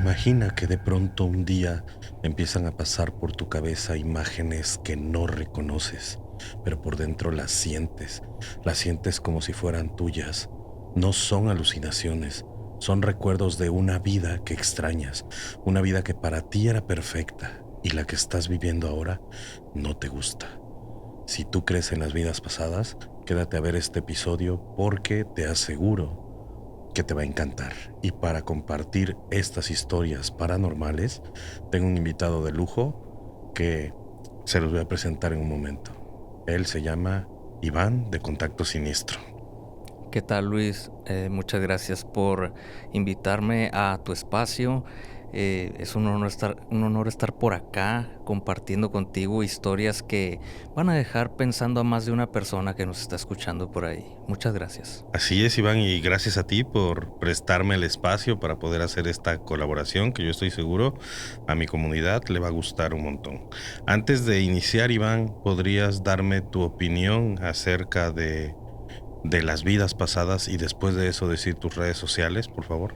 Imagina que de pronto un día empiezan a pasar por tu cabeza imágenes que no reconoces, pero por dentro las sientes como si fueran tuyas. No son alucinaciones, son recuerdos de una vida que extrañas, una vida que para ti era perfecta y la que estás viviendo ahora no te gusta. Si tú crees en las vidas pasadas, quédate a ver este episodio porque te aseguro que te va a encantar. Y para compartir estas historias paranormales, tengo un invitado de lujo que se los voy a presentar en un momento. Él se llama Iván de Contacto Siniestro. ¿Qué tal, Luis? Muchas gracias por invitarme a tu espacio. Es un honor estar por acá compartiendo contigo historias que van a dejar pensando a más de una persona que nos está escuchando por ahí. Muchas gracias. Así es, Iván, y gracias a ti por prestarme el espacio para poder hacer esta colaboración que yo estoy seguro a mi comunidad le va a gustar un montón. Antes de iniciar, Iván, ¿podrías darme tu opinión acerca de las vidas pasadas y después de eso decir tus redes sociales, por favor?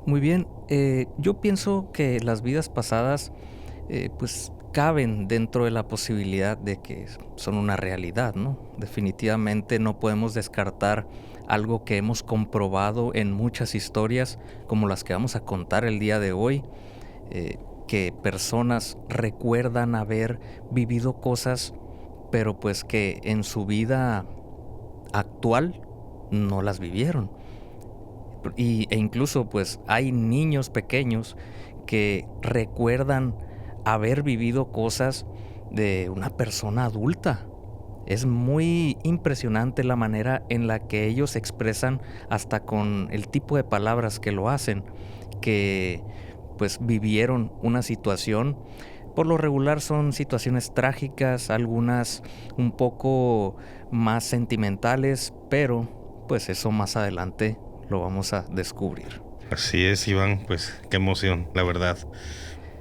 Muy bien, yo pienso que las vidas pasadas pues caben dentro de la posibilidad de que son una realidad, ¿no? Definitivamente no podemos descartar algo que hemos comprobado en muchas historias como las que vamos a contar el día de hoy, que personas recuerdan haber vivido cosas, pero pues que en su vida actual no las vivieron. E incluso pues hay niños pequeños que recuerdan haber vivido cosas de una persona adulta. Es muy impresionante la manera en la que ellos expresan, hasta con el tipo de palabras que lo hacen, que pues vivieron una situación. Por lo regular son situaciones trágicas, algunas un poco más sentimentales, pero pues eso más adelante lo vamos a descubrir. Así es, Iván, pues qué emoción, la verdad.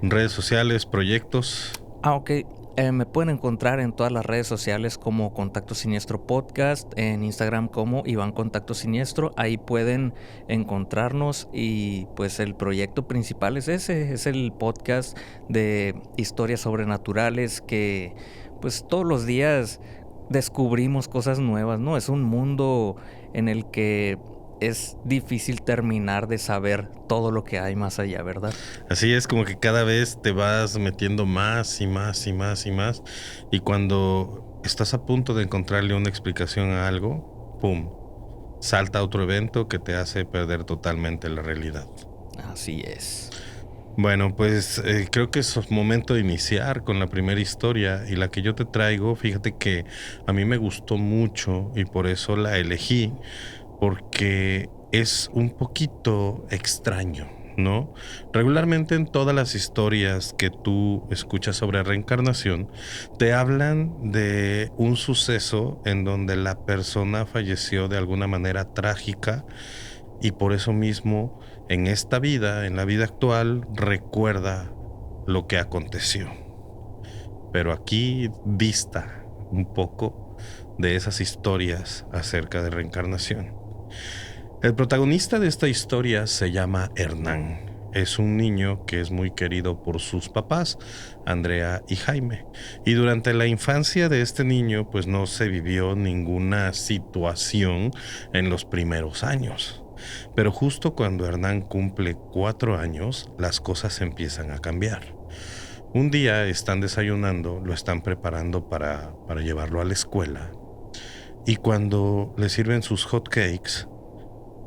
Redes sociales, proyectos. Ok. Me pueden encontrar en todas las redes sociales como Contacto Siniestro Podcast, en Instagram como Iván Contacto Siniestro. Ahí pueden encontrarnos y pues el proyecto principal es ese, es el podcast de historias sobrenaturales que pues todos los días descubrimos cosas nuevas, ¿no? Es un mundo en el que es difícil terminar de saber todo lo que hay más allá, ¿verdad? Así es, como que cada vez te vas metiendo más y más y más y más. Y cuando estás a punto de encontrarle una explicación a algo, ¡pum! Salta otro evento que te hace perder totalmente la realidad. Así es. Bueno, pues creo que es momento de iniciar con la primera historia y la que yo te traigo. Fíjate que a mí me gustó mucho y por eso la elegí, porque es un poquito extraño, ¿no? Regularmente en todas las historias que tú escuchas sobre reencarnación, te hablan de un suceso en donde la persona falleció de alguna manera trágica y por eso mismo en esta vida, en la vida actual, recuerda lo que aconteció. Pero aquí dista un poco de esas historias acerca de reencarnación. El protagonista de esta historia se llama Hernán. Es un niño que es muy querido por sus papás, Andrea y Jaime. Y durante la infancia de este niño, pues no se vivió ninguna situación en los primeros años. Pero justo cuando Hernán cumple 4 años, las cosas empiezan a cambiar. Un día están desayunando, lo están preparando para llevarlo a la escuela. Y cuando le sirven sus hot cakes,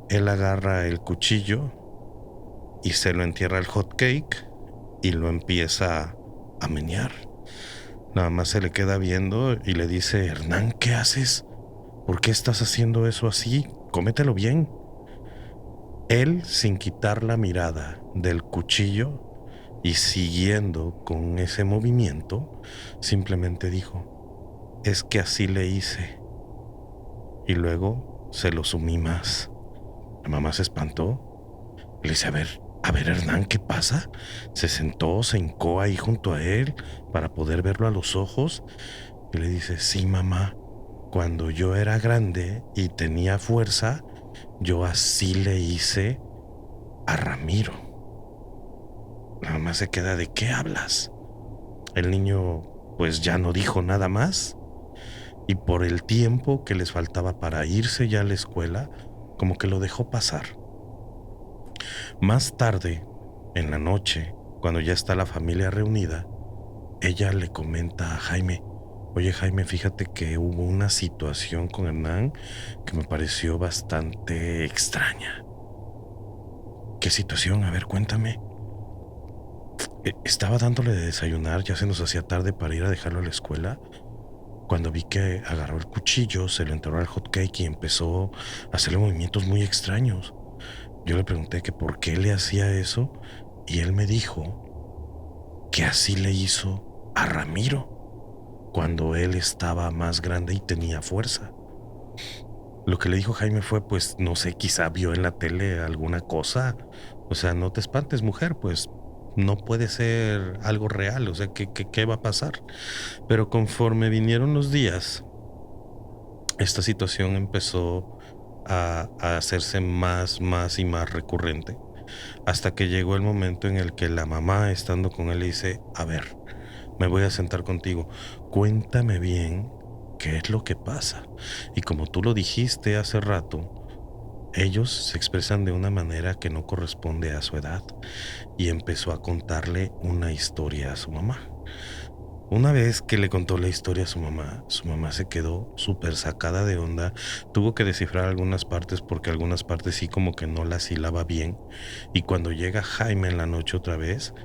él agarra el cuchillo y se lo entierra al hot cake y lo empieza a menear. Nada más se le queda viendo y le dice: Hernán, ¿qué haces? ¿Por qué estás haciendo eso así? Cómetelo bien. Él, sin quitar la mirada del cuchillo y siguiendo con ese movimiento, simplemente dijo: es que así le hice. Y luego se lo sumí más. La mamá se espantó. Le dice: a ver, Hernán, ¿qué pasa? Se sentó, se hincó ahí junto a él para poder verlo a los ojos. Y le dice: sí, mamá, cuando yo era grande y tenía fuerza, yo así le hice a Ramiro. La mamá se queda: ¿de qué hablas? El niño pues ya no dijo nada más, y por el tiempo que les faltaba para irse ya a la escuela, como que lo dejó pasar. Más tarde, en la noche, cuando ya está la familia reunida, ella le comenta a Jaime: oye Jaime, fíjate que hubo una situación con Hernán que me pareció bastante extraña. ¿Qué situación? A ver, cuéntame. Estaba dándole de desayunar, ya se nos hacía tarde para ir a dejarlo a la escuela, cuando vi que agarró el cuchillo, se lo enterró al hot cake y empezó a hacerle movimientos muy extraños. Yo le pregunté que por qué le hacía eso, y él me dijo que así le hizo a Ramiro cuando él estaba más grande y tenía fuerza. Lo que le dijo Jaime fue: pues no sé, quizá vio en la tele alguna cosa. O sea, no te espantes, mujer, pues no puede ser algo real. O sea, ¿qué va a pasar? Pero conforme vinieron los días, esta situación empezó a hacerse más y más recurrente, hasta que llegó el momento en el que la mamá, estando con él, le dice: a ver, me voy a sentar contigo, cuéntame bien qué es lo que pasa. Y como tú lo dijiste hace rato, ellos se expresan de una manera que no corresponde a su edad, y empezó a contarle una historia a su mamá. Una vez que le contó la historia a su mamá se quedó súper sacada de onda, tuvo que descifrar algunas partes porque algunas partes sí como que no las hilaba bien, y cuando llega Jaime en la noche otra vez,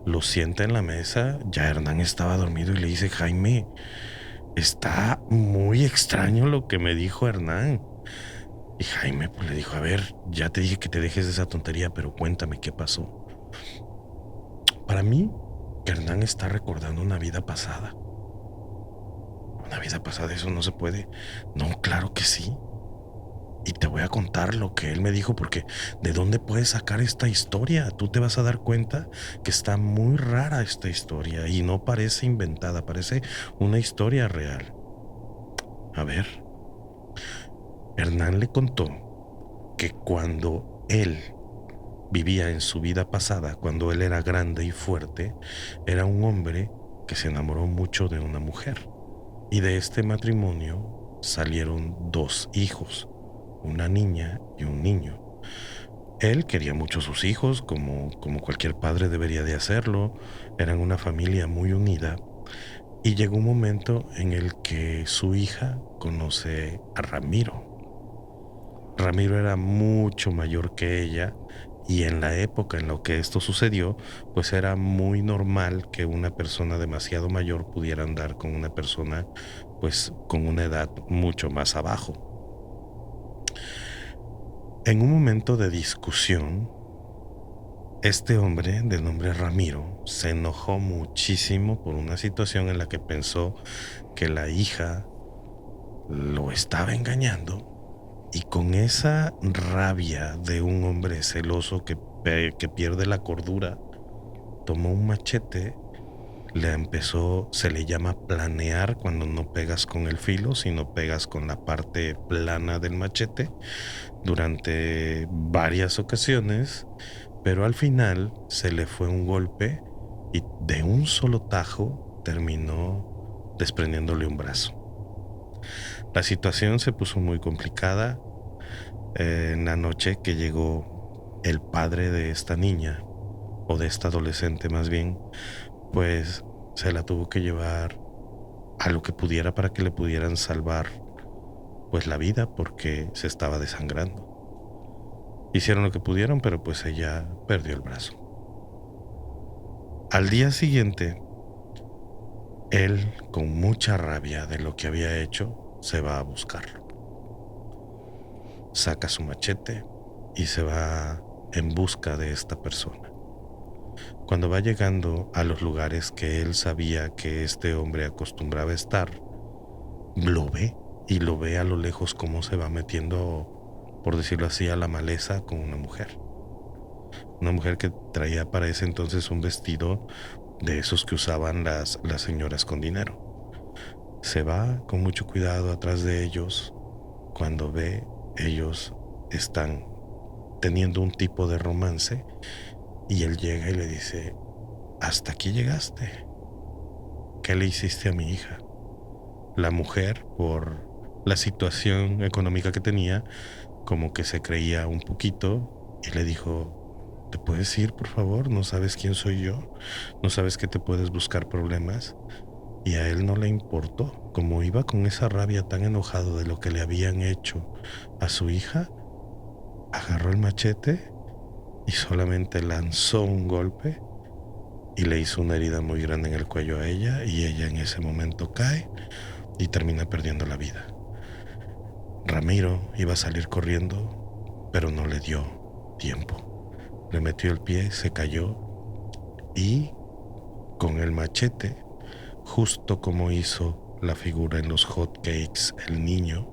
lo sienta en la mesa, ya Hernán estaba dormido, y le dice: Jaime, está muy extraño lo que me dijo Hernán. Y Jaime pues le dijo: a ver, ya te dije que te dejes de esa tontería, pero cuéntame qué pasó. Para mí, Hernán está recordando una vida pasada. Una vida pasada, eso no se puede. No, claro que sí. Y te voy a contar lo que él me dijo, porque ¿de dónde puedes sacar esta historia? Tú te vas a dar cuenta que está muy rara esta historia y no parece inventada, parece una historia real. A ver, Hernán le contó que cuando él vivía en su vida pasada, cuando él era grande y fuerte, era un hombre que se enamoró mucho de una mujer. Y de este matrimonio salieron dos hijos, una niña y un niño. Él quería mucho a sus hijos, como cualquier padre debería de hacerlo. Eran una familia muy unida. Y llegó un momento en el que su hija conoce a Ramiro. Ramiro era mucho mayor que ella, y en la época en la que esto sucedió, pues era muy normal que una persona demasiado mayor pudiera andar con una persona pues con una edad mucho más abajo. En un momento de discusión, este hombre, de nombre Ramiro, se enojó muchísimo por una situación en la que pensó que la hija lo estaba engañando, y con esa rabia de un hombre celoso que pierde la cordura, tomó un machete, se le llama planear cuando no pegas con el filo, sino pegas con la parte plana del machete, durante varias ocasiones, pero al final se le fue un golpe y de un solo tajo terminó desprendiéndole un brazo. La situación se puso muy complicada. En la noche que llegó el padre de esta niña, o de esta adolescente más bien, pues se la tuvo que llevar a lo que pudiera para que le pudieran salvar pues la vida, porque se estaba desangrando. Hicieron lo que pudieron, pero pues ella perdió el brazo. Al día siguiente, él, con mucha rabia de lo que había hecho, se va a buscarlo. Saca su machete y se va en busca de esta persona. Cuando va llegando a los lugares que él sabía que este hombre acostumbraba estar, lo ve, y lo ve a lo lejos cómo se va metiendo, por decirlo así, a la maleza con una mujer. Una mujer que traía para ese entonces un vestido de esos que usaban las señoras con dinero. Se va con mucho cuidado atrás de ellos. Cuando ve, ellos están teniendo un tipo de romance, Y él llega y le dice, hasta aquí llegaste. ¿Qué le hiciste a mi hija? La mujer, por la situación económica que tenía, como que se creía un poquito y le dijo, ¿te puedes ir, por favor? ¿No sabes quién soy yo? ¿No sabes que te puedes buscar problemas? Y a él no le importó. Como iba con esa rabia tan enojado de lo que le habían hecho a su hija, agarró el machete y solamente lanzó un golpe y le hizo una herida muy grande en el cuello a ella, y ella en ese momento cae y termina perdiendo la vida. Ramiro iba a salir corriendo, pero no le dio tiempo. Le metió el pie, se cayó y con el machete, justo como hizo la figura en los hot cakes el niño,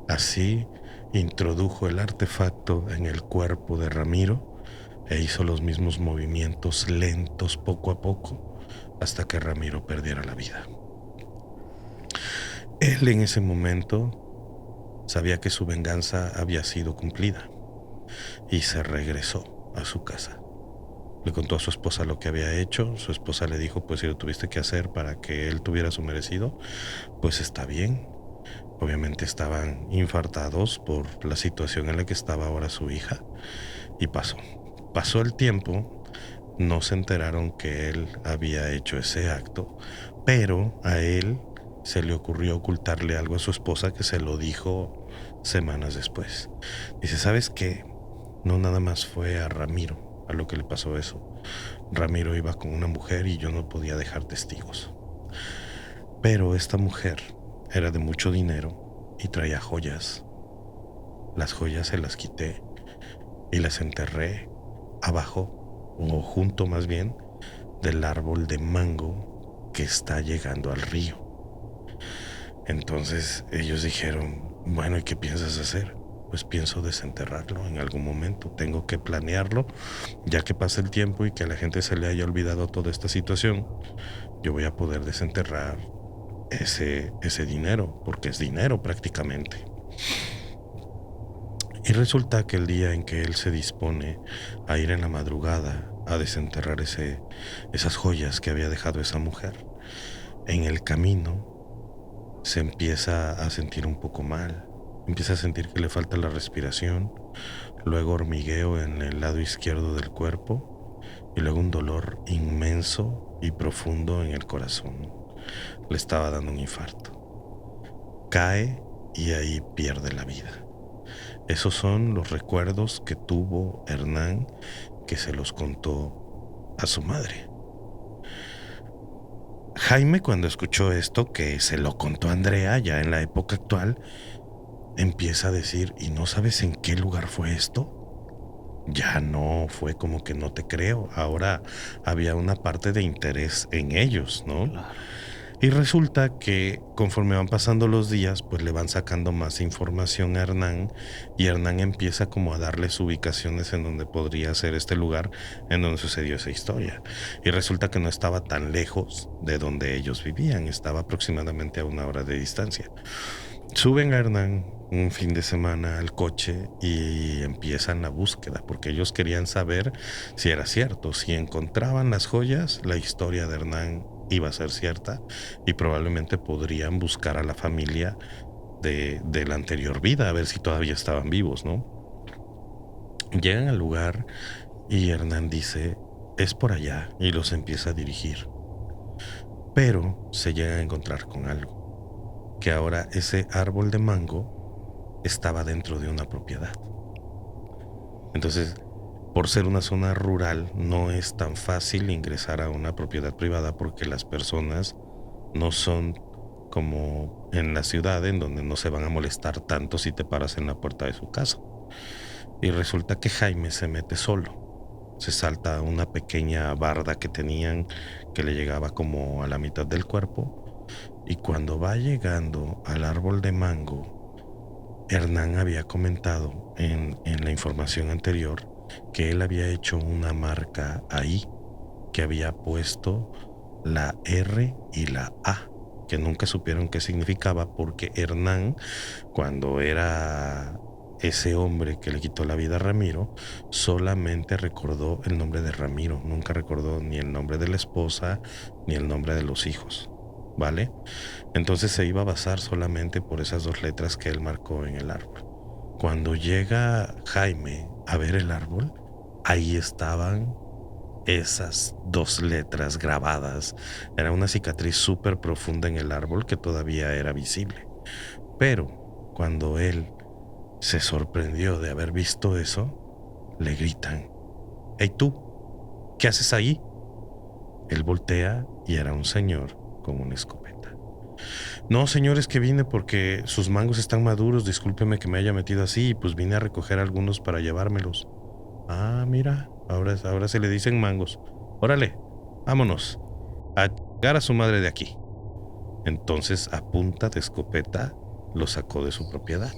así introdujo el artefacto en el cuerpo de Ramiro e hizo los mismos movimientos lentos poco a poco hasta que Ramiro perdiera la vida. Él en ese momento sabía que su venganza había sido cumplida y se regresó a su casa. Le contó a su esposa lo que había hecho. Su esposa le dijo, pues si lo tuviste que hacer para que él tuviera su merecido, pues está bien. Obviamente estaban infartados por la situación en la que estaba ahora su hija. Y pasó el tiempo, no se enteraron que él había hecho ese acto, pero a él se le ocurrió ocultarle algo a su esposa, que se lo dijo semanas después. Dice, ¿sabes qué? No nada más fue a Ramiro a lo que le pasó eso. Ramiro iba con una mujer y yo no podía dejar testigos. Pero esta mujer era de mucho dinero y traía joyas. Las joyas se las quité y las enterré abajo, o junto más bien, del árbol de mango que está llegando al río. Entonces ellos dijeron, bueno, ¿y qué piensas hacer? Pues pienso desenterrarlo en algún momento. Tengo que planearlo, ya que pasa el tiempo y que a la gente se le haya olvidado toda esta situación. Yo voy a poder desenterrar ese dinero, porque es dinero prácticamente. Y resulta que el día en que él se dispone a ir en la madrugada a desenterrar esas joyas que había dejado esa mujer, en el camino se empieza a sentir un poco mal. Empieza a sentir que le falta la respiración, luego hormigueo en el lado izquierdo del cuerpo y luego un dolor inmenso y profundo en el corazón. Le estaba dando un infarto. Cae y ahí pierde la vida. Esos son los recuerdos que tuvo Hernán, que se los contó a su madre. Jaime, cuando escuchó esto, que se lo contó a Andrea ya en la época actual, empieza a decir, ¿y no sabes en qué lugar fue esto? Ya no fue como que no te creo. Ahora había una parte de interés en ellos, ¿no? Claro. Y resulta que conforme van pasando los días, pues le van sacando más información a Hernán, y Hernán empieza como a darles ubicaciones en donde podría ser este lugar en donde sucedió esa historia. Y resulta que no estaba tan lejos de donde ellos vivían, estaba aproximadamente a 1 hora de distancia. Suben a Hernán un fin de semana al coche y empiezan la búsqueda, porque ellos querían saber si era cierto. Si encontraban las joyas, la historia de Hernán iba a ser cierta y probablemente podrían buscar a la familia de la anterior vida, a ver si todavía estaban vivos, ¿no? Llegan al lugar y Hernán dice, es por allá, y los empieza a dirigir. Pero se llegan a encontrar con algo, que ahora ese árbol de mango estaba dentro de una propiedad. Entonces, por ser una zona rural, no es tan fácil ingresar a una propiedad privada, porque las personas no son como en la ciudad, en donde no se van a molestar tanto si te paras en la puerta de su casa. Y resulta que Jaime se mete solo. Se salta una pequeña barda que tenían, que le llegaba como a la mitad del cuerpo. Y cuando va llegando al árbol de mango, Hernán había comentado en la información anterior que él había hecho una marca ahí, que había puesto la R y la A, que nunca supieron qué significaba, porque Hernán, cuando era ese hombre que le quitó la vida a Ramiro solamente recordó el nombre de Ramiro, nunca recordó ni el nombre de la esposa ni el nombre de los hijos, ¿vale? Entonces se iba a basar solamente por esas 2 letras que él marcó en el árbol. Cuando llega Jaime a ver el árbol, ahí estaban esas 2 letras grabadas. Era una cicatriz súper profunda en el árbol que todavía era visible. Pero cuando él se sorprendió de haber visto eso, le gritan: «Hey tú, ¿qué haces ahí?». Él voltea y era un señor con una escopeta. «No, señores, que vine porque sus mangos están maduros, discúlpeme que me haya metido así, y pues vine a recoger algunos para llevármelos». «Ah, mira, ahora se le dicen mangos. Órale, vámonos, a chingar a su madre de aquí». Entonces, a punta de escopeta, lo sacó de su propiedad.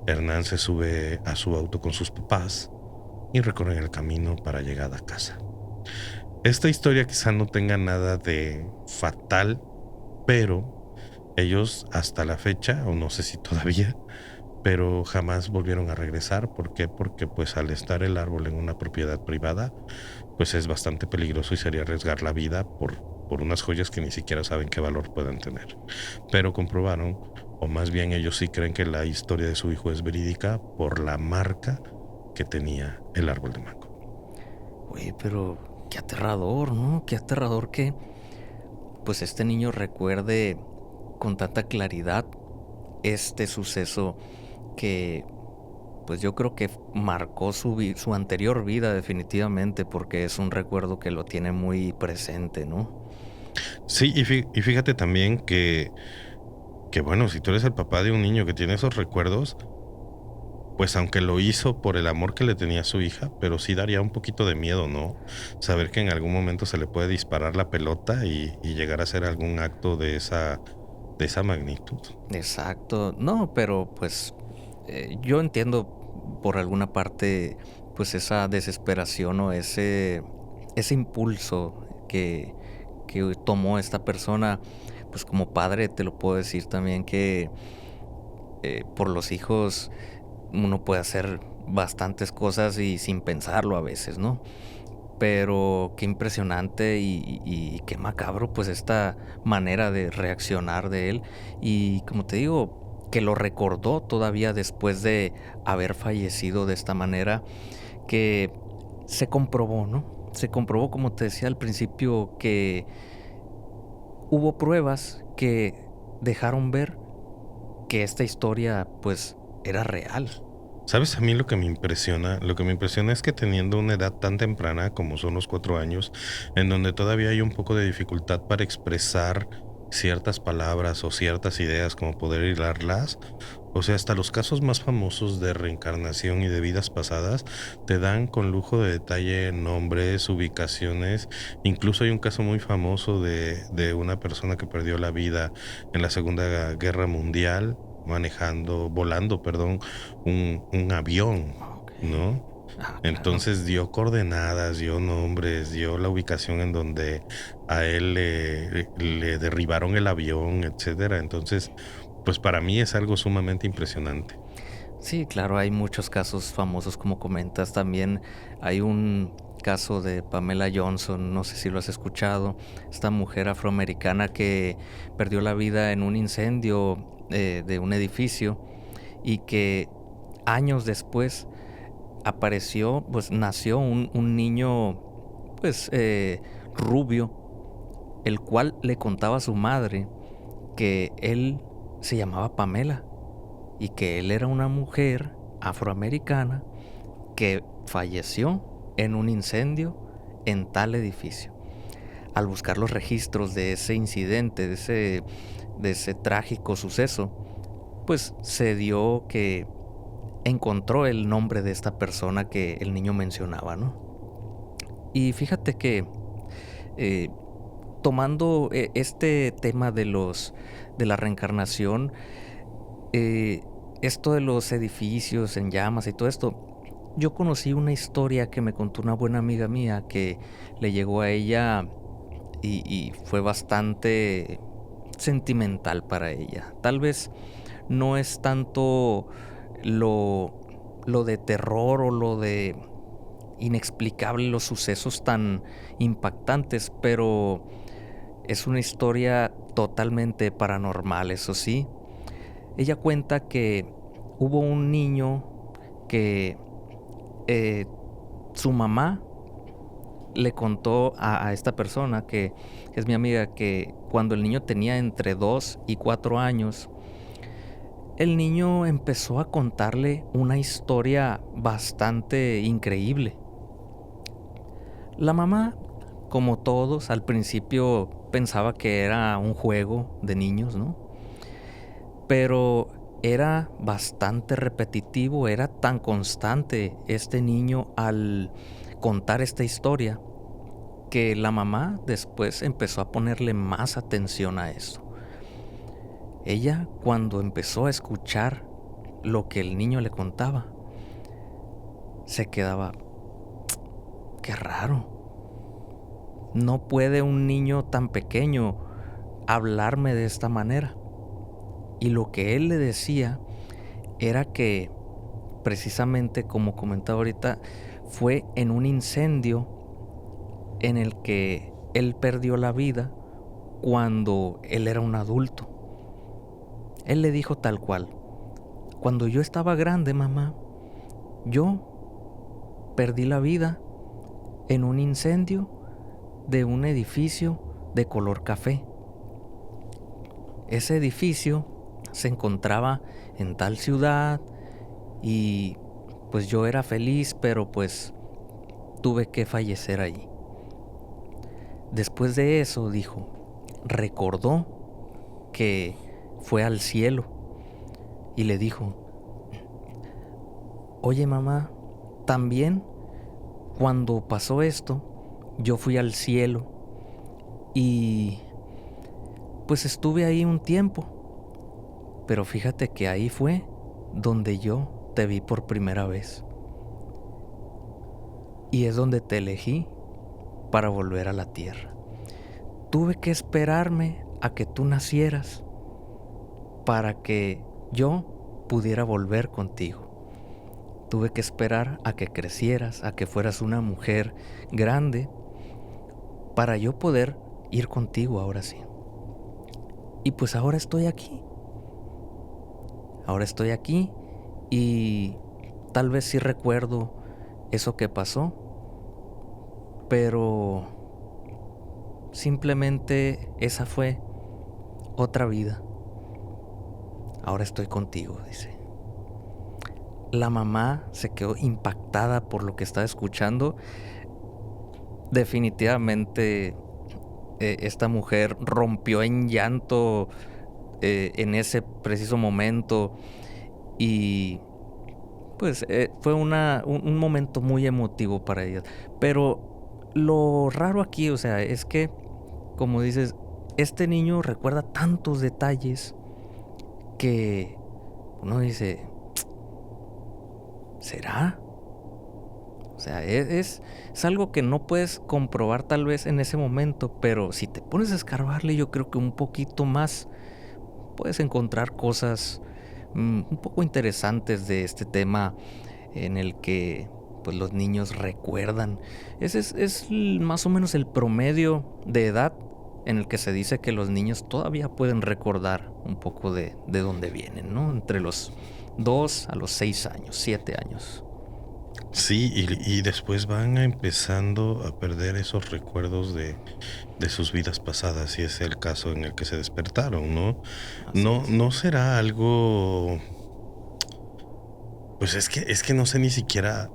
Hernán se sube a su auto con sus papás y recorren el camino para llegar a casa. Esta historia quizá no tenga nada de fatal, pero ellos hasta la fecha, o no sé si todavía, pero jamás volvieron a regresar. ¿Por qué? Porque pues al estar el árbol en una propiedad privada, pues es bastante peligroso y sería arriesgar la vida por unas joyas que ni siquiera saben qué valor puedan tener. Pero comprobaron, o más bien ellos sí creen, que la historia de su hijo es verídica por la marca que tenía el árbol de mango. Oye, pero qué aterrador, ¿no? Qué aterrador que pues este niño recuerde con tanta claridad este suceso que pues yo creo que marcó su anterior vida definitivamente, porque es un recuerdo que lo tiene muy presente, ¿no? Sí, y fíjate también que bueno, si tú eres el papá de un niño que tiene esos recuerdos, pues aunque lo hizo por el amor que le tenía a su hija, pero sí daría un poquito de miedo, ¿no? Saber que en algún momento se le puede disparar la pelota y llegar a hacer algún acto de esa magnitud. Exacto. No, pero pues yo entiendo por alguna parte pues esa desesperación o ese impulso que tomó esta persona. Pues como padre te lo puedo decir también que por los hijos uno puede hacer bastantes cosas y sin pensarlo a veces, ¿no? Pero qué impresionante y qué macabro pues esta manera de reaccionar de él. Y como te digo, que lo recordó todavía después de haber fallecido de esta manera, que se comprobó, ¿no? Se comprobó, como te decía al principio, que hubo pruebas que dejaron ver que esta historia pues era real. ¿Sabes a mí lo que me impresiona? Lo que me impresiona es que teniendo una edad tan temprana como son los 4 años, en donde todavía hay un poco de dificultad para expresar ciertas palabras o ciertas ideas, como poder hilarlas, o sea, hasta los casos más famosos de reencarnación y de vidas pasadas te dan con lujo de detalle nombres, ubicaciones. Incluso hay un caso muy famoso de una persona que perdió la vida en la Segunda Guerra Mundial volando, perdón, un avión, Ok. ¿no? Ah, claro. Entonces dio coordenadas, dio nombres, dio la ubicación en donde a él le derribaron el avión, etcétera. Entonces, pues para mí es algo sumamente impresionante. Sí, claro, hay muchos casos famosos como comentas. También hay un caso de Pamela Johnson, no sé si lo has escuchado, esta mujer afroamericana que perdió la vida en un incendio de un edificio y que años después apareció, pues nació un niño, pues rubio, el cual le contaba a su madre que él se llamaba Pamela y que él era una mujer afroamericana que falleció en un incendio en tal edificio. Al buscar los registros de ese incidente, de ese trágico suceso, pues se dio que encontró el nombre de esta persona que el niño mencionaba, ¿no? Y fíjate que eh, tomando este tema de la reencarnación, eh, esto de los edificios en llamas y todo esto, yo conocí una historia que me contó una buena amiga mía que le llegó a ella y fue bastante sentimental para ella. Tal vez no es tanto lo de terror o lo de inexplicable, los sucesos tan impactantes, pero es una historia totalmente paranormal, eso sí. Ella cuenta que hubo un niño que eh, su mamá le contó a esta persona, que es mi amiga, que cuando el niño tenía entre 2 y 4 años, el niño empezó a contarle una historia bastante increíble. La mamá, como todos, al principio pensaba que era un juego de niños, ¿no? Pero era bastante repetitivo, era tan constante este niño al contar esta historia que la mamá después empezó a ponerle más atención a eso. Ella, cuando empezó a escuchar lo que el niño le contaba, se quedaba, qué raro. No puede un niño tan pequeño hablarme de esta manera. Y lo que él le decía era que, precisamente como comentaba ahorita, fue en un incendio en el que él perdió la vida cuando él era un adulto. Él le dijo tal cual: cuando yo estaba grande, mamá, yo perdí la vida en un incendio de un edificio de color café. Ese edificio se encontraba en tal ciudad y pues yo era feliz, pero pues tuve que fallecer allí. Después de eso, dijo, recordó que fue al cielo y le dijo: oye mamá, también cuando pasó esto, yo fui al cielo y pues estuve ahí un tiempo, pero fíjate que ahí fue donde yo te vi por primera vez y es donde te elegí para volver a la tierra. Tuve que esperarme a que tú nacieras para que yo pudiera volver contigo. Tuve que esperar a que crecieras, a que fueras una mujer grande, para yo poder ir contigo ahora sí. Y pues ahora estoy aquí. Ahora estoy aquí y tal vez sí recuerdo eso que pasó, pero simplemente esa fue otra vida. Ahora estoy contigo, dice. La mamá se quedó impactada por lo que estaba escuchando. Definitivamente esta mujer rompió en llanto en ese preciso momento y pues fue un momento muy emotivo para ella. Pero lo raro aquí, o sea, es que, como dices, este niño recuerda tantos detalles que uno dice, ¿será? O sea, es algo que no puedes comprobar tal vez en ese momento, pero si te pones a escarbarle, yo creo que un poquito más puedes encontrar cosas un poco interesantes de este tema en el que pues los niños recuerdan. Ese es más o menos el promedio de edad en el que se dice que los niños todavía pueden recordar un poco de dónde vienen, ¿no? Entre los 2 a los 6 años, 7 años. Sí, y después van empezando a perder esos recuerdos de sus vidas pasadas, si es el caso en el que se despertaron, ¿no? Así es. No será algo, pues es que no sé ni siquiera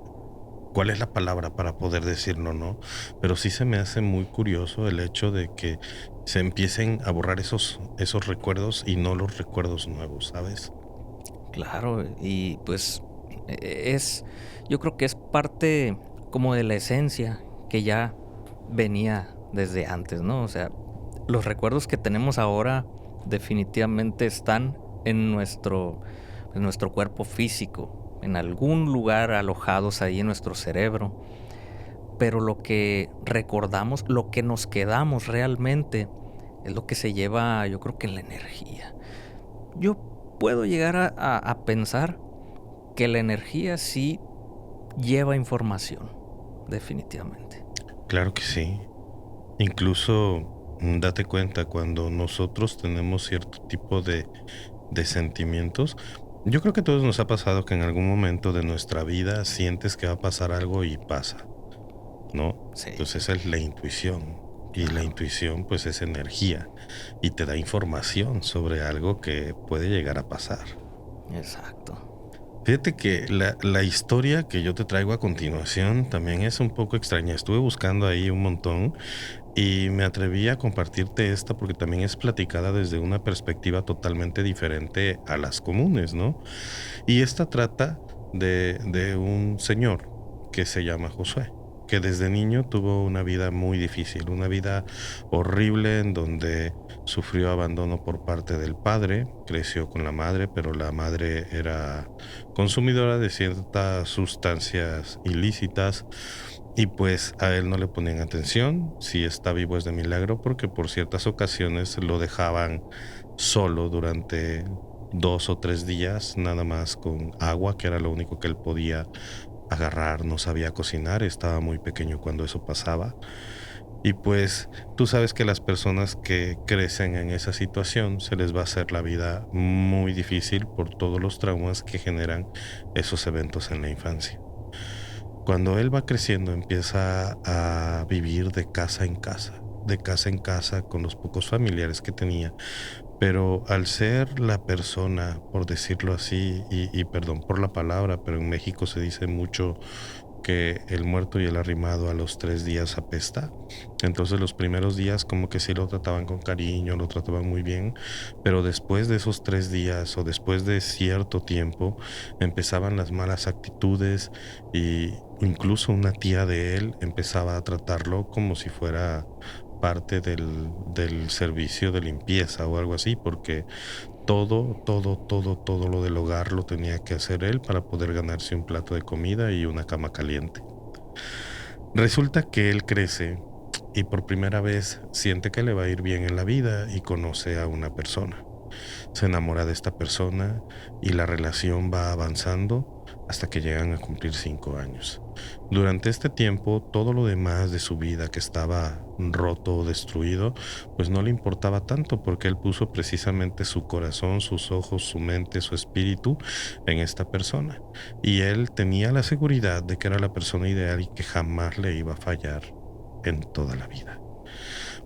cuál es la palabra para poder decirlo, ¿no? Pero sí se me hace muy curioso el hecho de que se empiecen a borrar esos recuerdos y no los recuerdos nuevos, ¿sabes? Claro, y pues es, yo creo que es parte como de la esencia que ya venía desde antes, ¿no? O sea, los recuerdos que tenemos ahora definitivamente están en nuestro cuerpo físico, en algún lugar alojados ahí en nuestro cerebro, pero lo que recordamos, lo que nos quedamos realmente, es lo que se lleva, yo creo que en la energía. Yo puedo llegar a pensar que la energía sí lleva información, definitivamente. Claro que sí. Incluso date cuenta cuando nosotros tenemos cierto tipo de sentimientos. Yo creo que a todos nos ha pasado que en algún momento de nuestra vida sientes que va a pasar algo y pasa, ¿no? Sí, Entonces esa es la intuición. Y la claro, intuición pues es energía y te da información sobre algo que puede llegar a pasar. exacto. Fíjate que la historia que yo te traigo a continuación también es un poco extraña. Estuve buscando ahí un montón y me atreví a compartirte esta porque también es platicada desde una perspectiva totalmente diferente a las comunes, ¿no? Y esta trata de un señor que se llama Josué, que desde niño tuvo una vida muy difícil, una vida horrible en donde sufrió abandono por parte del padre, creció con la madre, pero la madre era consumidora de ciertas sustancias ilícitas y pues a él no le ponían atención. Si está vivo es de milagro porque por ciertas ocasiones lo dejaban solo durante 2 o 3 días, nada más con agua, que era lo único que él podía agarrar. No sabía cocinar, estaba muy pequeño cuando eso pasaba. Y pues tú sabes que las personas que crecen en esa situación se les va a hacer la vida muy difícil por todos los traumas que generan esos eventos en la infancia. Cuando él va creciendo, empieza a vivir de casa en casa, con los pocos familiares que tenía. Pero al ser la persona, por decirlo así, y perdón por la palabra, pero en México se dice mucho que el muerto y el arrimado a los 3 días apesta. Entonces los primeros días como que sí lo trataban con cariño, lo trataban muy bien, pero después de esos 3 días o después de cierto tiempo empezaban las malas actitudes y incluso una tía de él empezaba a tratarlo como si fuera parte del servicio de limpieza o algo así, porque todo lo del hogar lo tenía que hacer él para poder ganarse un plato de comida y una cama caliente. Resulta que él crece y por primera vez siente que le va a ir bien en la vida y conoce a una persona. Se enamora de esta persona y la relación va avanzando hasta que llegan a cumplir 5 años. Durante este tiempo, todo lo demás de su vida que estaba roto o destruido, pues no le importaba tanto porque él puso precisamente su corazón, sus ojos, su mente, su espíritu en esta persona. Y él tenía la seguridad de que era la persona ideal y que jamás le iba a fallar en toda la vida.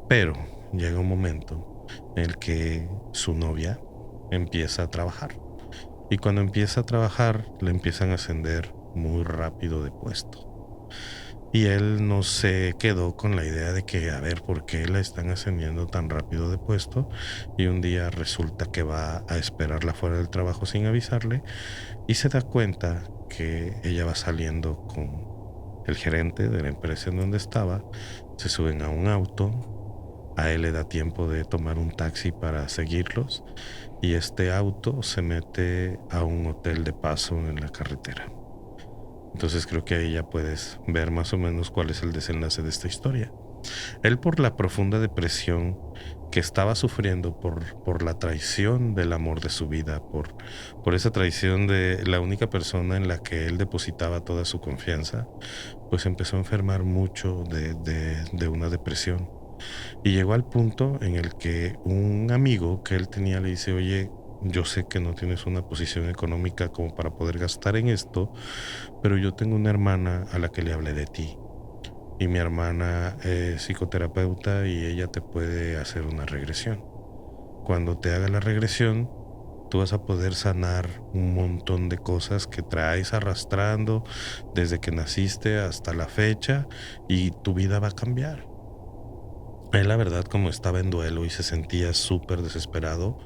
Pero llega un momento en el que su novia empieza a trabajar. Y cuando empieza a trabajar, le empiezan a ascender muy rápido de puesto. Y él no se quedó con la idea de que, a ver, ¿por qué la están ascendiendo tan rápido de puesto? Y un día resulta que va a esperarla fuera del trabajo sin avisarle y se da cuenta que ella va saliendo con el gerente de la empresa en donde estaba. Se suben a un auto, a él le da tiempo de tomar un taxi para seguirlos y este auto se mete a un hotel de paso en la carretera. Entonces creo que ahí ya puedes ver más o menos cuál es el desenlace de esta historia. Él por la profunda depresión que estaba sufriendo por la traición del amor de su vida, por esa traición de la única persona en la que él depositaba toda su confianza, pues empezó a enfermar mucho de una depresión. Y llegó al punto en el que un amigo que él tenía le dice, oye, yo sé que no tienes una posición económica como para poder gastar en esto, pero yo tengo una hermana a la que le hablé de ti. Y mi hermana es psicoterapeuta y ella te puede hacer una regresión. Cuando te haga la regresión, tú vas a poder sanar un montón de cosas que traes arrastrando desde que naciste hasta la fecha y tu vida va a cambiar. Él, la verdad, como estaba en duelo y se sentía súper desesperado,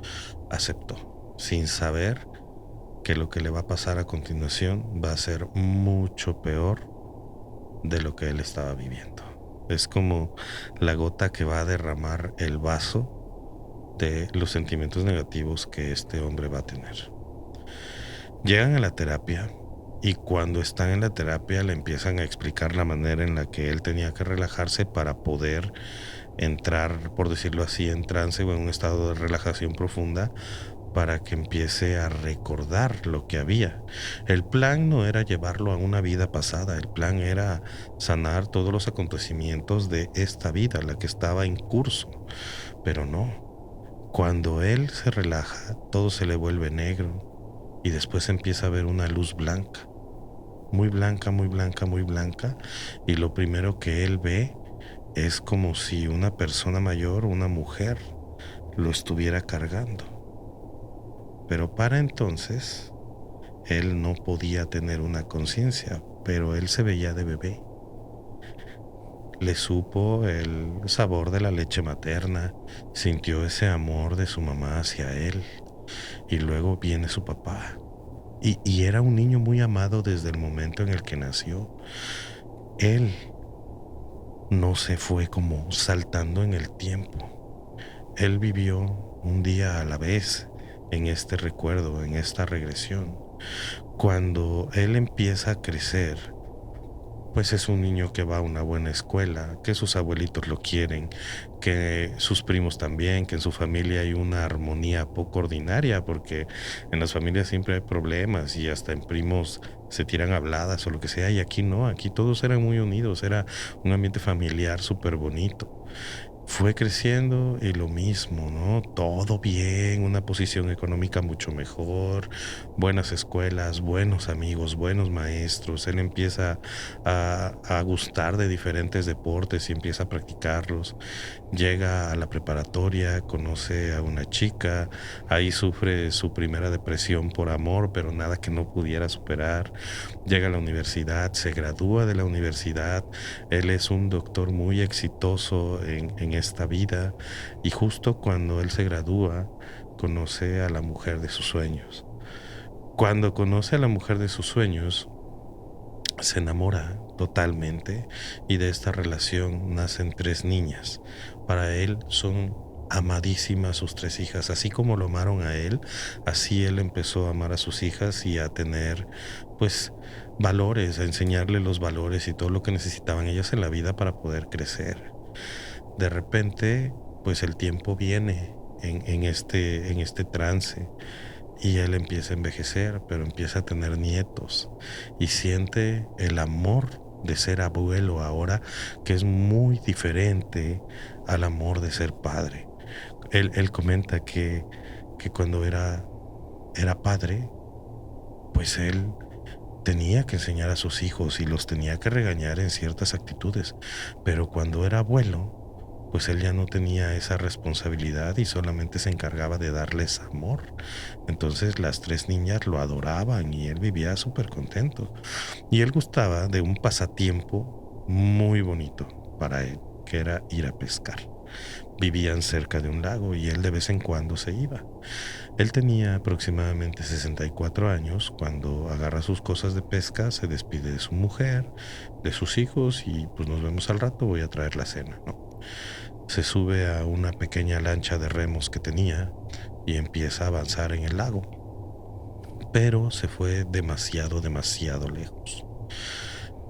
aceptó, sin saber que lo que le va a pasar a continuación va a ser mucho peor de lo que él estaba viviendo. Es como la gota que va a derramar el vaso de los sentimientos negativos que este hombre va a tener. Llegan a la terapia y cuando están en la terapia le empiezan a explicar la manera en la que él tenía que relajarse para poder entrar, por decirlo así, en trance o en un estado de relajación profunda para que empiece a recordar lo que había. El plan no era llevarlo a una vida pasada, el plan era sanar todos los acontecimientos de esta vida, la que estaba en curso, pero no. Cuando él se relaja, todo se le vuelve negro y después empieza a ver una luz blanca, muy blanca, muy blanca, muy blanca, y lo primero que él ve es como si una persona mayor, una mujer, lo estuviera cargando. Pero para entonces, él no podía tener una conciencia, pero él se veía de bebé. Le supo el sabor de la leche materna, sintió ese amor de su mamá hacia él, y luego viene su papá. Y era un niño muy amado desde el momento en el que nació. Él no se fue como saltando en el tiempo. Él vivió un día a la vez en este recuerdo, en esta regresión. Cuando él empieza a crecer, pues es un niño que va a una buena escuela, que sus abuelitos lo quieren, que sus primos también, que en su familia hay una armonía poco ordinaria, porque en las familias siempre hay problemas y hasta en primos se tiran habladas o lo que sea, y aquí no, aquí todos eran muy unidos, era un ambiente familiar súper bonito. Fue creciendo y lo mismo, ¿no? Todo bien, una posición económica mucho mejor, buenas escuelas, buenos amigos, buenos maestros. Él empieza a gustar de diferentes deportes y empieza a practicarlos. Llega a la preparatoria, conoce a una chica, ahí sufre su primera depresión por amor, pero nada que no pudiera superar. Llega a la universidad, se gradúa de la universidad, él es un doctor muy exitoso en esta vida, y justo cuando él se gradúa, conoce a la mujer de sus sueños. Cuando conoce a la mujer de sus sueños, se enamora totalmente, y de esta relación nacen 3 niñas. Para él son amadísimas sus 3 hijas, así como lo amaron a él, así él empezó a amar a sus hijas y a tener, pues, valores, a enseñarle los valores y todo lo que necesitaban ellas en la vida para poder crecer. De repente, pues el tiempo viene en este trance, y él empieza a envejecer, pero empieza a tener nietos y siente el amor de ser abuelo ahora, que es muy diferente al amor de ser padre. Él comenta que cuando era padre, pues él tenía que enseñar a sus hijos y los tenía que regañar en ciertas actitudes, pero cuando era abuelo, pues él ya no tenía esa responsabilidad y solamente se encargaba de darles amor. Entonces las 3 niñas lo adoraban y él vivía súper contento. Y él gustaba de un pasatiempo muy bonito para él, que era ir a pescar. Vivían cerca de un lago y él de vez en cuando se iba. Él tenía aproximadamente 64 años cuando agarra sus cosas de pesca, se despide de su mujer, de sus hijos, y pues nos vemos al rato, voy a traer la cena, ¿no? Se sube a una pequeña lancha de remos que tenía y empieza a avanzar en el lago, pero se fue demasiado, demasiado lejos.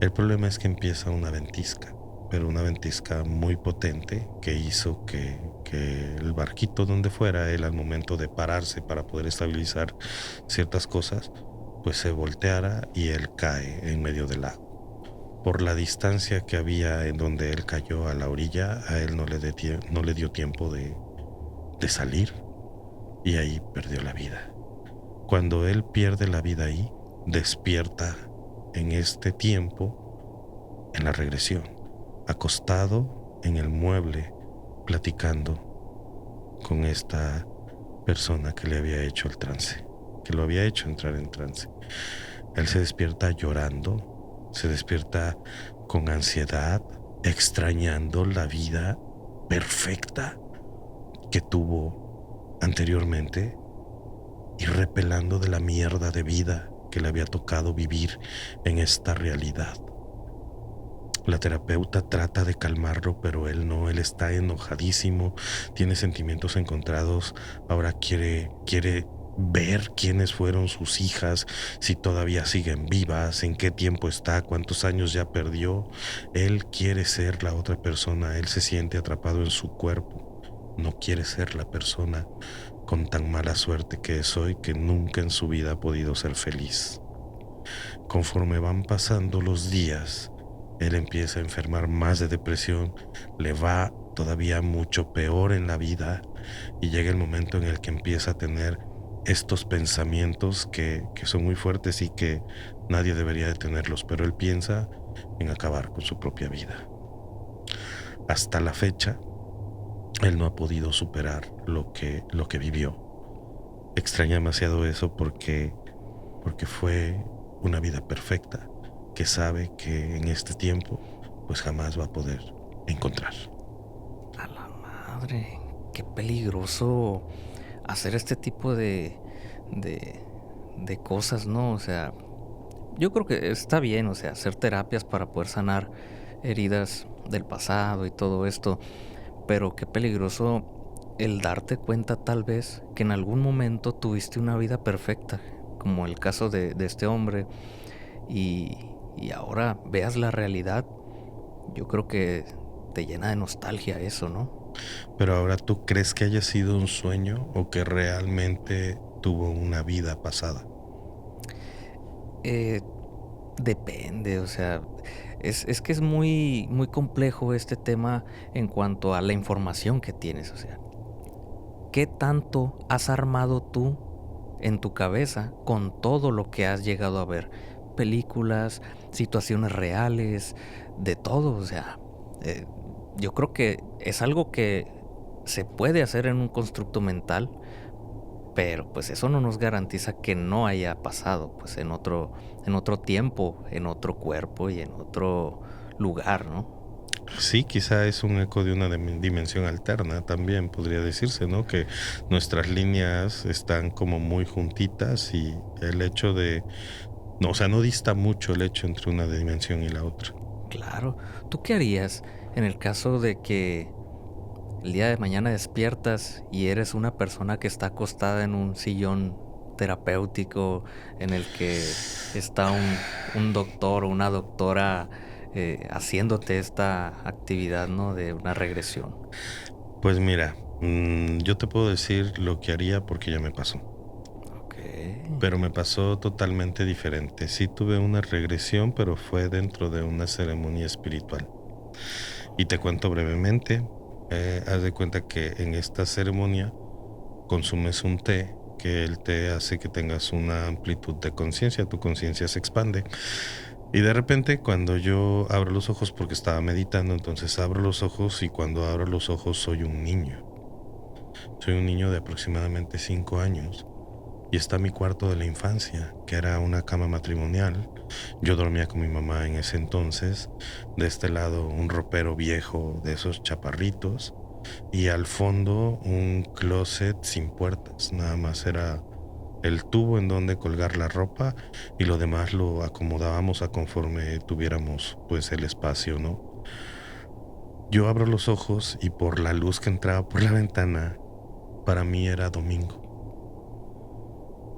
El problema es que empieza una ventisca, pero una ventisca muy potente que hizo que el barquito donde fuera él, al momento de pararse para poder estabilizar ciertas cosas, pues se volteara y él cae en medio del lago. Por la distancia que había en donde él cayó a la orilla, a él no le dio tiempo de salir, y ahí perdió la vida. Cuando él pierde la vida ahí, despierta en este tiempo, en la regresión, acostado en el mueble, platicando con esta persona que le había hecho el trance, que lo había hecho entrar en trance. Él se despierta llorando, se despierta con ansiedad, extrañando la vida perfecta que tuvo anteriormente y repelando de la mierda de vida que le había tocado vivir en esta realidad. La terapeuta trata de calmarlo, pero él no, él está enojadísimo, tiene sentimientos encontrados, ahora quiere ver quiénes fueron sus hijas, si todavía siguen vivas, en qué tiempo está, cuántos años ya perdió. Él quiere ser la otra persona, él se siente atrapado en su cuerpo, no quiere ser la persona con tan mala suerte que es hoy que nunca en su vida ha podido ser feliz. Conforme van pasando los días, él empieza a enfermar más de depresión, le va todavía mucho peor en la vida y llega el momento en el que empieza a tener estos pensamientos que son muy fuertes y que nadie debería de tenerlos, pero él piensa en acabar con su propia vida. Hasta la fecha, él no ha podido superar lo que vivió. Extraña demasiado eso porque fue una vida perfecta que sabe que en este tiempo pues jamás va a poder encontrar. A la madre, qué peligroso hacer este tipo de, de cosas, ¿no? O sea, yo creo que está bien, o sea, hacer terapias para poder sanar heridas del pasado y todo esto, pero qué peligroso el darte cuenta tal vez que en algún momento tuviste una vida perfecta, como el caso de este hombre, y ahora veas la realidad. Yo creo que te llena de nostalgia eso, ¿no? Pero ahora, ¿tú crees que haya sido un sueño o que realmente tuvo una vida pasada? Eh, Depende, o sea, es que es muy, muy complejo este tema en cuanto a la información que tienes, o sea, ¿qué tanto has armado tú en tu cabeza con todo lo que has llegado a ver? Películas, situaciones reales, de todo, o sea, eh, yo creo que es algo que se puede hacer en un constructo mental, pero pues eso no nos garantiza que no haya pasado pues en otro tiempo, en otro cuerpo y en otro lugar, ¿no? Sí, quizá es un eco de una dimensión alterna también, podría decirse, ¿no? Que nuestras líneas están como muy juntitas y el hecho de, no, o sea, no dista mucho el hecho entre una dimensión y la otra. Claro. ¿Tú qué harías en el caso de que el día de mañana despiertas y eres una persona que está acostada en un sillón terapéutico en el que está un doctor o una doctora haciéndote esta actividad, ¿no? De una regresión. Pues mira, yo te puedo decir lo que haría porque ya me pasó, Ok. pero me pasó totalmente diferente. Sí tuve una regresión, pero fue dentro de una ceremonia espiritual. Y te cuento brevemente, haz de cuenta que en esta ceremonia consumes un té, que el té hace que tengas una amplitud de conciencia, tu conciencia se expande. Y de repente cuando yo abro los ojos, porque estaba meditando, entonces abro los ojos y cuando abro los ojos soy un niño. Soy un niño de aproximadamente 5 años y está mi cuarto de la infancia, que era una cama matrimonial. Yo dormía con mi mamá en ese entonces. De este lado un ropero viejo de esos chaparritos y al fondo un closet sin puertas. Nada más era el tubo en donde colgar la ropa y lo demás lo acomodábamos a conforme tuviéramos pues el espacio, ¿no? Yo abro los ojos y por la luz que entraba por la ventana, para mí era domingo.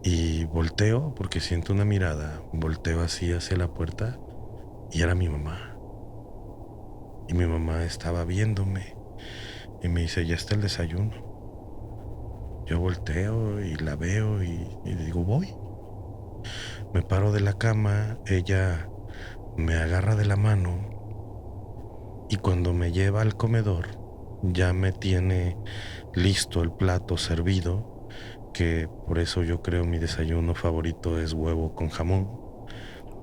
Y volteo porque siento una mirada, volteo así hacia la puerta y era mi mamá. Y mi mamá estaba viéndome y me dice, ya está el desayuno. Yo volteo y la veo y digo, voy. Me paro de la cama, ella me agarra de la mano y cuando me lleva al comedor ya me tiene listo el plato servido, que por eso yo creo mi desayuno favorito es huevo con jamón.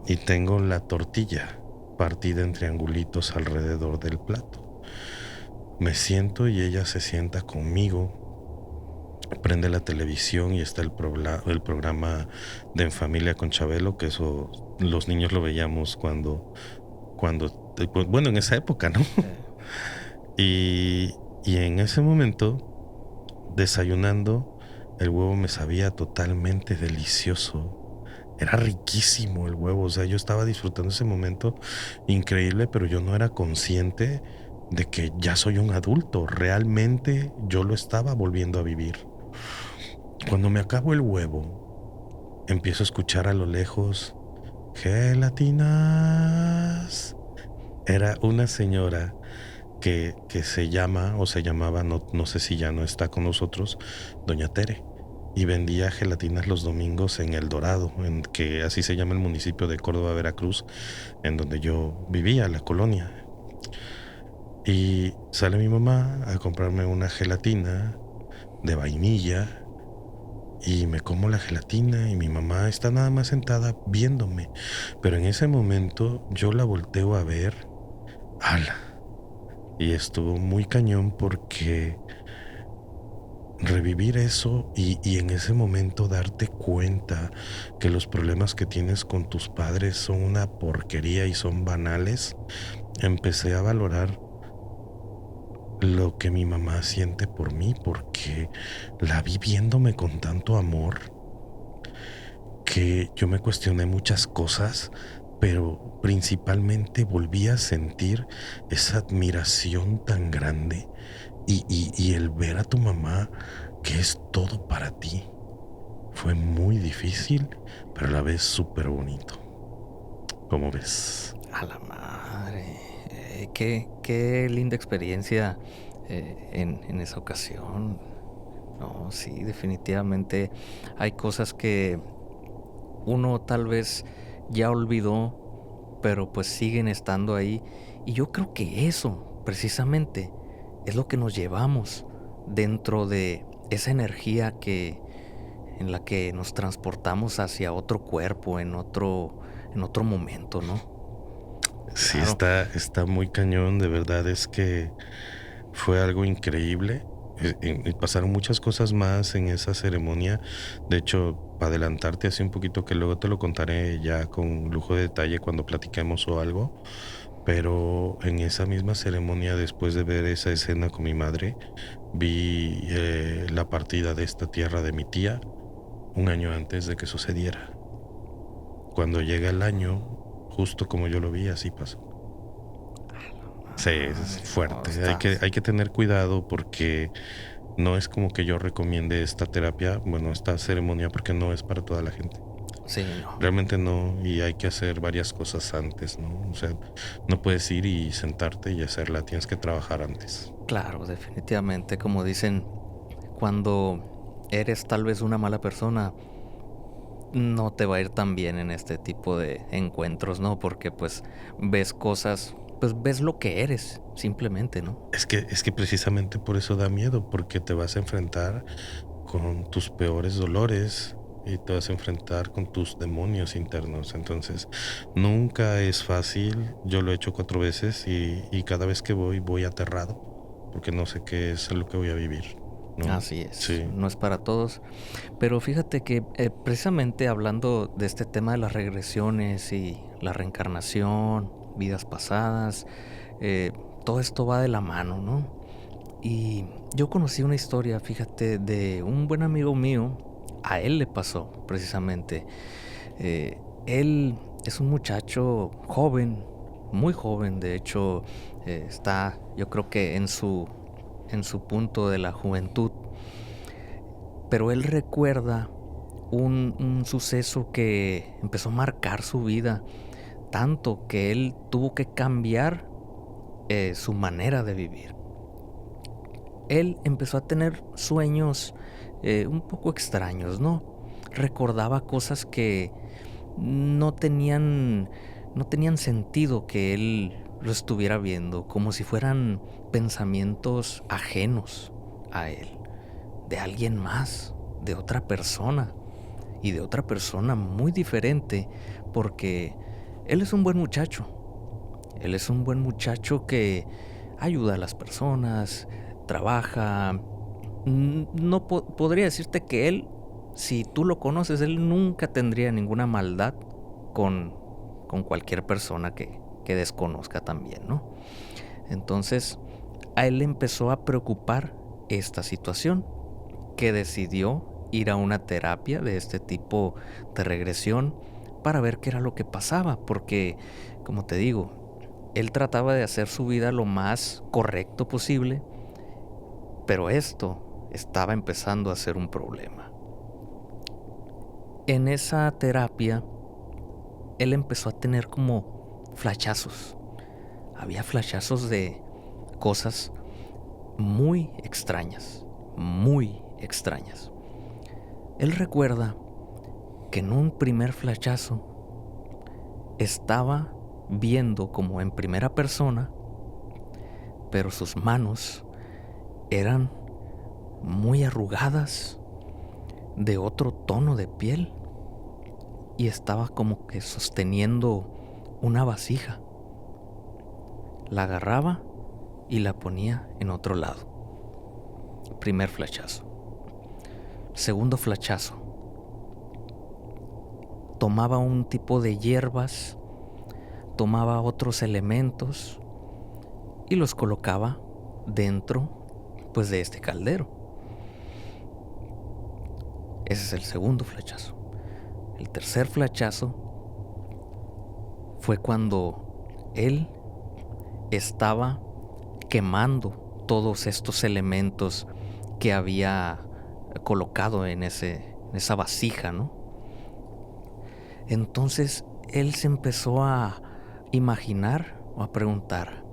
Y tengo la tortilla partida en triangulitos alrededor del plato. Me siento y ella se sienta conmigo, prende la televisión y está el programa de En Familia con Chabelo, que eso los niños lo veíamos bueno, en esa época, ¿no? Y, y en ese momento, desayunando, el huevo me sabía totalmente delicioso. Era riquísimo el huevo, o sea, yo estaba disfrutando ese momento increíble, pero yo no era consciente de que ya soy un adulto. Realmente yo lo estaba volviendo a vivir. Cuando me acabo el huevo, empiezo a escuchar a lo lejos gelatinas. Era una señora que se llama o se llamaba, no sé si ya no está con nosotros, Doña Tere. Y vendía gelatinas los domingos en El Dorado, en que así se llama el municipio de Córdoba, Veracruz, en donde yo vivía, la colonia. Y sale mi mamá a comprarme una gelatina de vainilla y me como la gelatina y mi mamá está nada más sentada viéndome. Pero en ese momento yo la volteo a ver, ala. Y estuvo muy cañón porque revivir eso y en ese momento darte cuenta que los problemas que tienes con tus padres son una porquería y son banales, empecé a valorar lo que mi mamá siente por mí porque la vi viéndome con tanto amor que yo me cuestioné muchas cosas, pero principalmente volví a sentir esa admiración tan grande y el ver a tu mamá que es todo para ti. Fue muy difícil, pero a la vez súper bonito. ¿Cómo ves? A la madre. Qué linda experiencia en esa ocasión. No, sí, definitivamente hay cosas que uno tal vez ya olvidó, pero pues siguen estando ahí. Y yo creo que eso, precisamente, es lo que nos llevamos dentro de esa energía en la que nos transportamos hacia otro cuerpo, en otro momento, ¿no? Sí, Claro. está muy cañón, de verdad es que fue algo increíble. Y pasaron muchas cosas más en esa ceremonia. De hecho, para adelantarte así un poquito, que luego te lo contaré ya con lujo de detalle cuando platiquemos o algo. Pero en esa misma ceremonia, después de ver esa escena con mi madre, vi la partida de esta tierra de mi tía un año antes de que sucediera. Cuando llega el año, justo como yo lo vi, así pasó. Sí, es Madre, no, fuerte. Hay que tener cuidado porque no es como que yo recomiende esta terapia, bueno, esta ceremonia, porque no es para toda la gente. Sí, no. Realmente no, y hay que hacer varias cosas antes, ¿no? O sea, no puedes ir y sentarte y hacerla, tienes que trabajar antes. Claro, definitivamente, como dicen, cuando eres tal vez una mala persona, no te va a ir tan bien en este tipo de encuentros, ¿no? Porque pues ves cosas, pues ves lo que eres, simplemente, ¿no? Es que precisamente por eso da miedo, porque te vas a enfrentar con tus peores dolores y te vas a enfrentar con tus demonios internos. Entonces, nunca es fácil. Yo lo he hecho 4 veces y cada vez que voy aterrado, porque no sé qué es lo que voy a vivir, ¿no? Así es, Sí. no es para todos. Pero fíjate que precisamente hablando de este tema de las regresiones y la reencarnación, vidas pasadas, eh, todo esto va de la mano, ¿no? Y yo conocí una historia, fíjate, de un buen amigo mío. A él le pasó, precisamente. Él es un muchacho joven, muy joven, de hecho, está, yo creo que en su punto de la juventud. Pero él recuerda un suceso que empezó a marcar su vida, tanto que él tuvo que cambiar su manera de vivir. Él empezó a tener sueños un poco extraños, ¿no? Recordaba cosas que no tenían, no tenían sentido que él lo estuviera viendo, como si fueran pensamientos ajenos a él, de alguien más, de otra persona, y de otra persona muy diferente, porque él es un buen muchacho. Él es un buen muchacho que ayuda a las personas, trabaja. No podría decirte que él, si tú lo conoces, él nunca tendría ninguna maldad con, con cualquier persona que desconozca también, ¿no? Entonces, a él le empezó a preocupar esta situación, que decidió ir a una terapia de este tipo de regresión para ver qué era lo que pasaba, porque, como te digo, él trataba de hacer su vida lo más correcto posible, pero esto estaba empezando a ser un problema. En esa terapia, él empezó a tener como flashazos. Había flashazos de cosas muy extrañas, muy extrañas. Él recuerda que en un primer flachazo estaba viendo como en primera persona, pero sus manos eran muy arrugadas, de otro tono de piel, y estaba como que sosteniendo una vasija. La agarraba y la ponía en otro lado. Primer flachazo. Segundo flachazo. Tomaba un tipo de hierbas, tomaba otros elementos y los colocaba dentro, pues, de este caldero. Ese es el segundo flachazo. El tercer flachazo fue cuando él estaba quemando todos estos elementos que había colocado en esa vasija, ¿no? Entonces él se empezó a imaginar o a preguntar,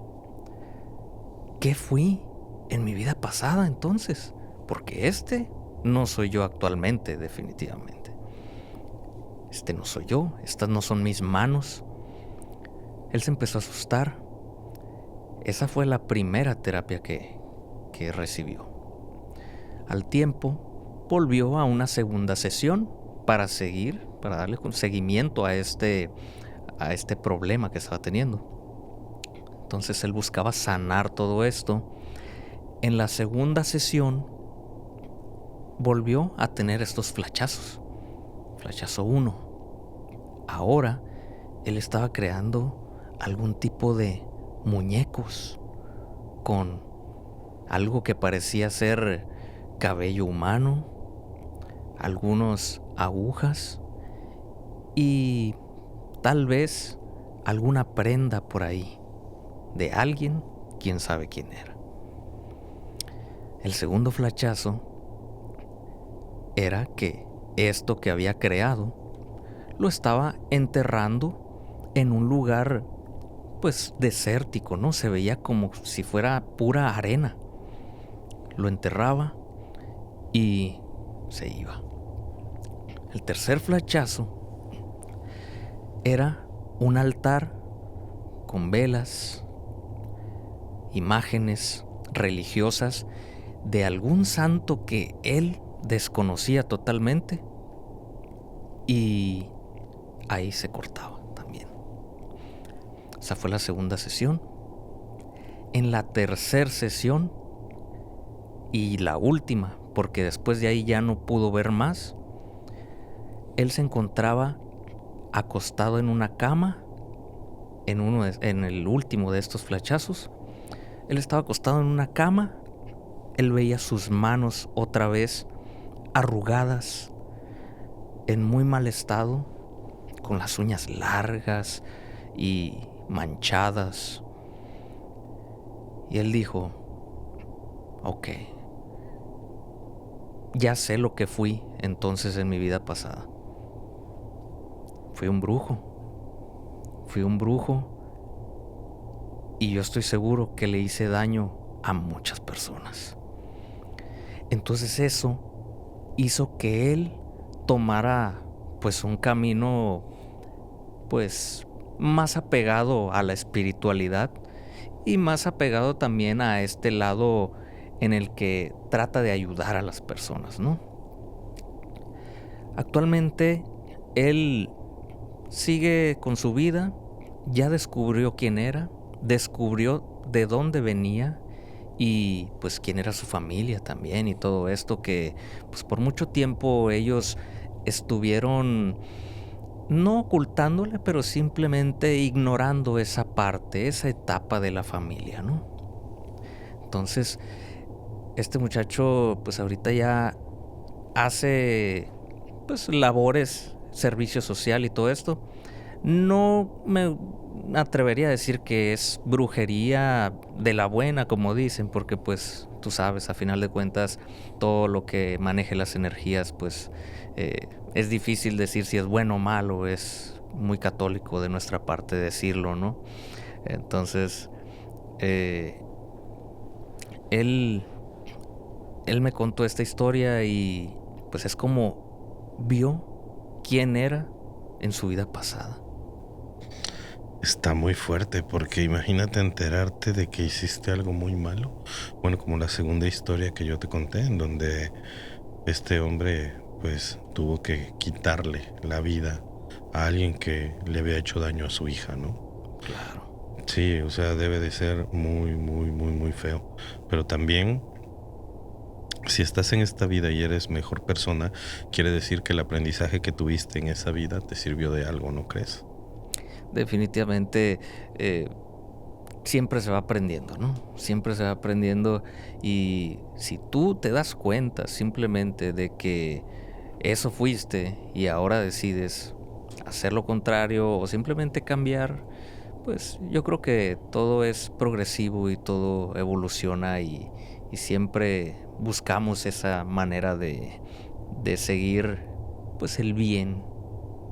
¿qué fui en mi vida pasada entonces? Porque no soy yo actualmente, definitivamente. No soy yo, estas no son mis manos. Él se empezó a asustar. Esa fue la primera terapia que recibió. Al tiempo, volvió a una segunda sesión para darle seguimiento a este problema que estaba teniendo. Entonces él buscaba sanar todo esto. En la segunda sesión, volvió a tener estos flachazos. Flachazo 1. Ahora, él estaba creando algún tipo de muñecos con algo que parecía ser cabello humano, algunas agujas y tal vez alguna prenda por ahí de alguien, quién sabe quién era. El segundo flachazo era que esto que había creado lo estaba enterrando en un lugar, pues, desértico, ¿no? Se veía como si fuera pura arena. Lo enterraba y se iba. El tercer flachazo era un altar con velas, imágenes religiosas de algún santo que él desconocía totalmente, y ahí se cortaba también. Esa fue la segunda sesión. En la tercera sesión y la última, porque después de ahí ya no pudo ver más, él se encontraba acostado en una cama, en el último de estos flachazos. Él estaba acostado en una cama, él veía sus manos otra vez arrugadas, en muy mal estado, con las uñas largas y manchadas. Y él dijo, ok, ya sé lo que fui entonces en mi vida pasada. Fui un brujo y yo estoy seguro que le hice daño a muchas personas. Entonces eso hizo que él tomara, pues, un camino, pues, más apegado a la espiritualidad y más apegado también a este lado en el que trata de ayudar a las personas, ¿no? Actualmente él sigue con su vida, ya descubrió quién era, descubrió de dónde venía y pues quién era su familia también, y todo esto que pues por mucho tiempo ellos estuvieron no ocultándole, pero simplemente ignorando esa parte, esa etapa de la familia, ¿no? Entonces, este muchacho pues ahorita ya hace pues labores, servicio social y todo esto. No me atrevería a decir que es brujería de la buena, como dicen, porque pues tú sabes, a final de cuentas, todo lo que maneje las energías, pues es difícil decir si es bueno o malo, es muy católico de nuestra parte decirlo, ¿no? Entonces, él, él me contó esta historia y pues es como vio quién era en su vida pasada. Está muy fuerte porque imagínate enterarte de que hiciste algo muy malo. Bueno, como la segunda historia que yo te conté, en donde este hombre pues tuvo que quitarle la vida a alguien que le había hecho daño a su hija, ¿no? Claro. Sí, o sea, debe de ser muy, muy, muy, muy feo. Pero también, si estás en esta vida y eres mejor persona, quiere decir que el aprendizaje que tuviste en esa vida te sirvió de algo, ¿no crees? Definitivamente eh, siempre se va aprendiendo, ¿no? Siempre se va aprendiendo y si tú te das cuenta simplemente de que eso fuiste y ahora decides hacer lo contrario o simplemente cambiar, pues yo creo que todo es progresivo y todo evoluciona y siempre buscamos esa manera de seguir pues el bien,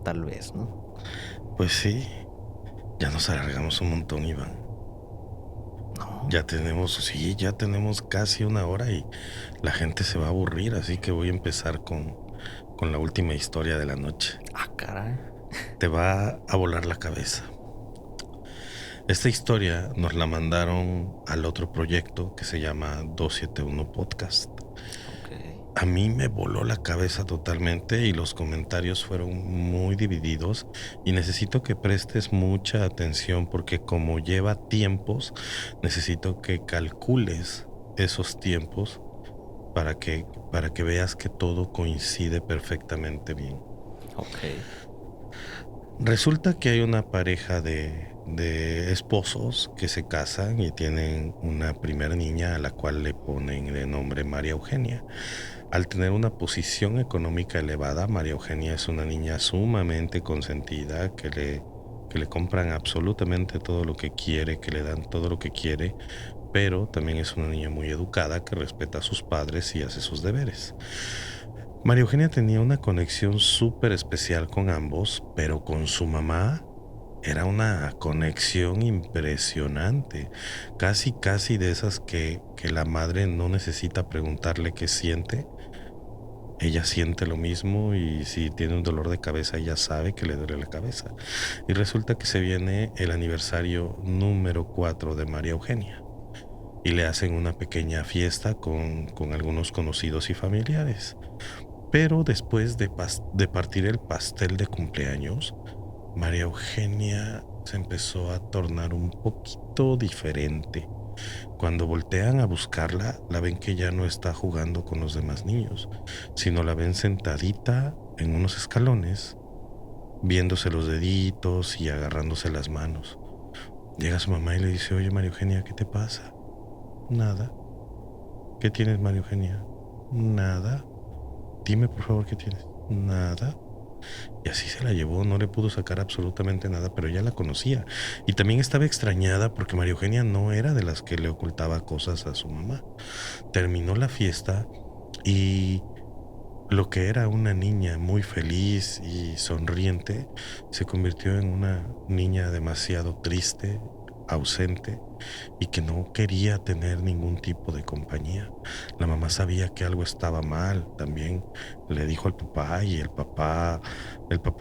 tal vez, ¿no? Pues sí, ya nos alargamos un montón, Iván. No. Ya tenemos casi una hora y la gente se va a aburrir, así que voy a empezar con la última historia de la noche. Ah, caray. Te va a volar la cabeza. Esta historia nos la mandaron al otro proyecto que se llama 271 Podcast. Ok. A mí me voló la cabeza totalmente y los comentarios fueron muy divididos y necesito que prestes mucha atención porque como lleva tiempos, necesito que calcules esos tiempos para que veas que todo coincide perfectamente bien. Ok. Resulta que hay una pareja de esposos que se casan y tienen una primera niña a la cual le ponen de nombre María Eugenia. Al tener una posición económica elevada, María Eugenia es una niña sumamente consentida que le compran absolutamente todo lo que quiere, que le dan todo lo que quiere, pero también es una niña muy educada que respeta a sus padres y hace sus deberes. María Eugenia tenía una conexión súper especial con ambos, pero con su mamá era una conexión impresionante, casi, casi de esas que la madre no necesita preguntarle qué siente. Ella siente lo mismo y si tiene un dolor de cabeza, ella sabe que le duele la cabeza. Y resulta que se viene el aniversario número 4 de María Eugenia y le hacen una pequeña fiesta con algunos conocidos y familiares. Pero después de partir el pastel de cumpleaños, María Eugenia se empezó a tornar un poquito diferente. Cuando voltean a buscarla, la ven que ya no está jugando con los demás niños, sino la ven sentadita en unos escalones, viéndose los deditos y agarrándose las manos. Llega su mamá y le dice, oye María Eugenia, ¿qué te pasa? Nada. ¿Qué tienes, María Eugenia? Nada. Dime por favor qué tienes. Nada. Y así se la llevó, no le pudo sacar absolutamente nada, pero ella la conocía. Y también estaba extrañada porque María Eugenia no era de las que le ocultaba cosas a su mamá. Terminó la fiesta y lo que era una niña muy feliz y sonriente se convirtió en una niña demasiado triste, ausente y que no quería tener ningún tipo de compañía. La mamá sabía que algo estaba mal, también le dijo al papá y el papá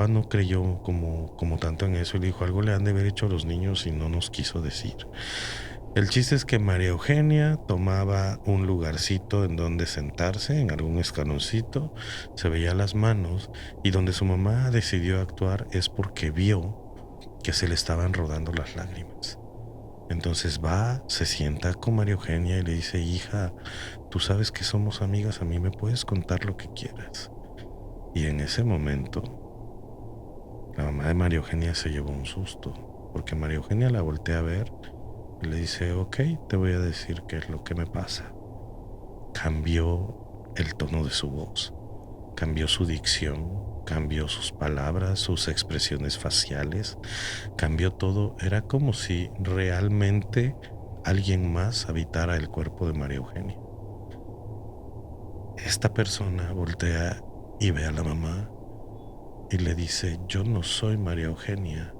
no creyó como tanto en eso y le dijo algo le han de haber hecho a los niños y no nos quiso decir. El chiste es que María Eugenia tomaba un lugarcito en donde sentarse, en algún escaloncito, se veía las manos y donde su mamá decidió actuar es porque vio que se le estaban rodando las lágrimas. Entonces va, se sienta con María Eugenia y le dice, hija, tú sabes que somos amigas, a mí me puedes contar lo que quieras. Y en ese momento, la mamá de María Eugenia se llevó un susto, porque María Eugenia la voltea a ver y le dice, ok, te voy a decir qué es lo que me pasa. Cambió el tono de su voz, cambió su dicción, cambió sus palabras, sus expresiones faciales, cambió todo. Era como si realmente alguien más habitara el cuerpo de María Eugenia. Esta persona voltea y ve a la mamá y le dice, yo no soy María Eugenia,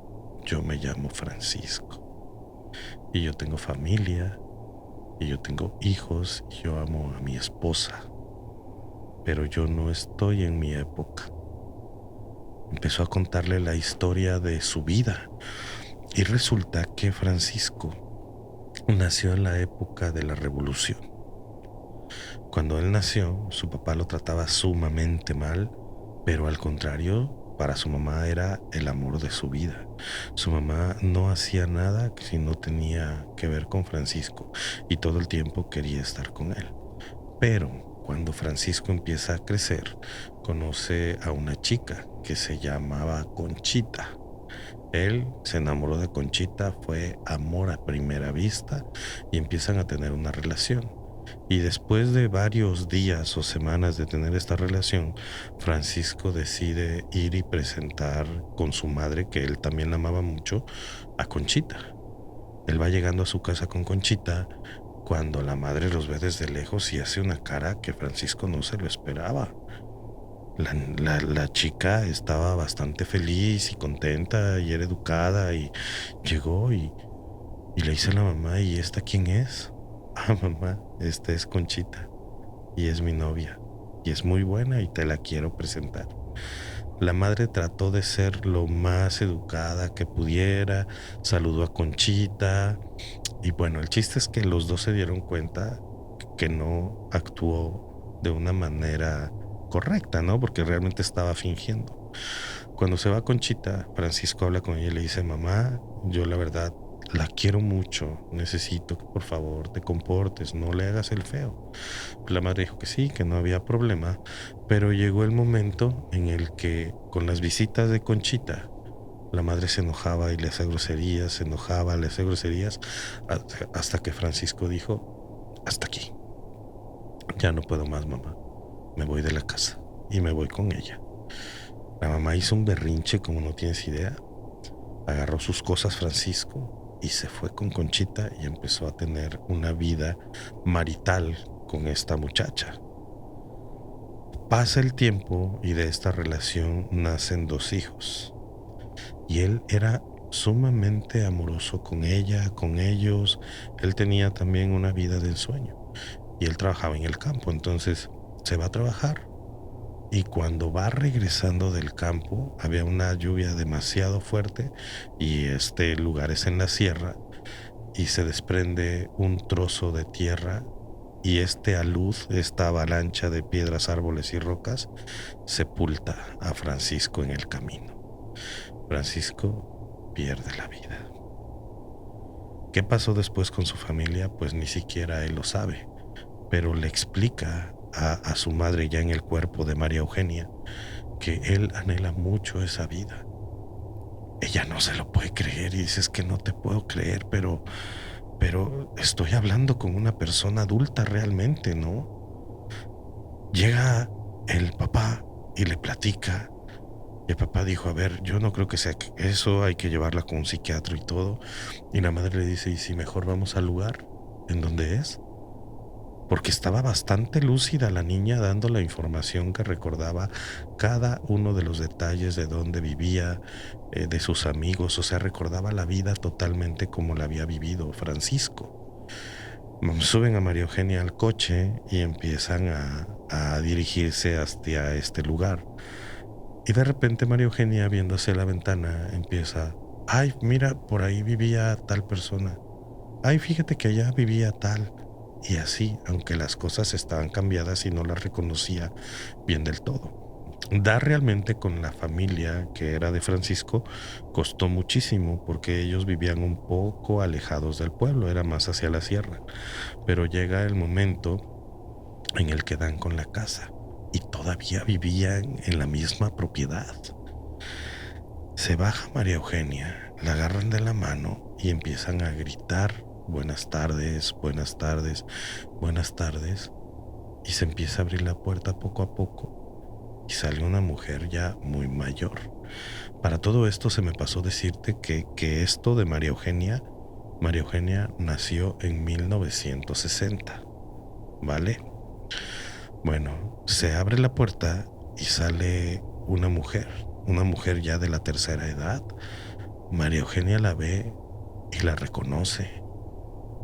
yo me llamo Francisco y yo tengo familia y yo tengo hijos y yo amo a mi esposa, pero yo no estoy en mi época. Empezó a contarle la historia de su vida y resulta que Francisco nació en la época de la Revolución. Cuando él nació, su papá lo trataba sumamente mal, pero al contrario, para su mamá era el amor de su vida. Su mamá no hacía nada si no tenía que ver con Francisco y todo el tiempo quería estar con él. Pero cuando Francisco empieza a crecer, conoce a una chica que se llamaba Conchita. Él se enamoró de Conchita, fue amor a primera vista y empiezan a tener una relación. Y después de varios días o semanas de tener esta relación, Francisco decide ir y presentar con su madre, que él también la amaba mucho, a Conchita. Él va llegando a su casa con Conchita cuando la madre los ve desde lejos y hace una cara que Francisco no se lo esperaba. La chica estaba bastante feliz y contenta y era educada y llegó y le dice a la mamá, ¿y esta quién es? Ah, mamá, esta es Conchita y es mi novia y es muy buena y te la quiero presentar. La madre trató de ser lo más educada que pudiera, saludó a Conchita y bueno, el chiste es que los dos se dieron cuenta que no actuó de una manera correcta, ¿no? Porque realmente estaba fingiendo. Cuando se va Conchita, Francisco habla con ella y le dice, mamá, yo la verdad la quiero mucho, necesito que por favor te comportes, no le hagas el feo. La madre dijo que sí, que no había problema, pero llegó el momento en el que con las visitas de Conchita, la madre se enojaba y le hacía groserías, se enojaba, le hacía groserías, hasta que Francisco dijo, hasta aquí, ya no puedo más, mamá, me voy de la casa y me voy con ella. La mamá hizo un berrinche como no tienes idea, agarró sus cosas Francisco y se fue con Conchita y empezó a tener una vida marital con esta muchacha. Pasa el tiempo y de esta relación nacen 2 hijos. Y él era sumamente amoroso con ella, con ellos. Él tenía también una vida de ensueño y él trabajaba en el campo, entonces se va a trabajar. Y cuando va regresando del campo, había una lluvia demasiado fuerte y este lugar es en la sierra y se desprende un trozo de tierra y este alud, esta avalancha de piedras, árboles y rocas, sepulta a Francisco en el camino. Francisco pierde la vida. ¿Qué pasó después con su familia? Pues ni siquiera él lo sabe, pero le explica a su madre ya en el cuerpo de María Eugenia que él anhela mucho esa vida. Ella no se lo puede creer y dice, es que no te puedo creer, pero estoy hablando con una persona adulta realmente, ¿no? Llega el papá y le platica. Y el papá dijo, a ver, yo no creo que sea eso, hay que llevarla con un psiquiatra y todo. Y la madre le dice, ¿y si mejor vamos al lugar en donde es? Porque estaba bastante lúcida la niña dando la información que recordaba cada uno de los detalles de dónde vivía, de sus amigos, o sea, recordaba la vida totalmente como la había vivido Francisco. Suben a María Eugenia al coche y empiezan a dirigirse hacia este lugar. Y de repente María Eugenia, viendo hacia la ventana, empieza, ay, mira, por ahí vivía tal persona. Ay, fíjate que allá vivía tal. Y así, aunque las cosas estaban cambiadas y no las reconocía bien del todo. Dar realmente con la familia que era de Francisco costó muchísimo porque ellos vivían un poco alejados del pueblo, era más hacia la sierra. Pero llega el momento en el que dan con la casa y todavía vivían en la misma propiedad. Se baja María Eugenia, la agarran de la mano y empiezan a gritar, buenas tardes, buenas tardes, buenas tardes. Y se empieza a abrir la puerta poco a poco y sale una mujer ya muy mayor. Para todo esto se me pasó decirte que esto de María Eugenia nació en 1960, ¿vale? Bueno, se abre la puerta y sale una mujer ya de la tercera edad. María Eugenia la ve y la reconoce.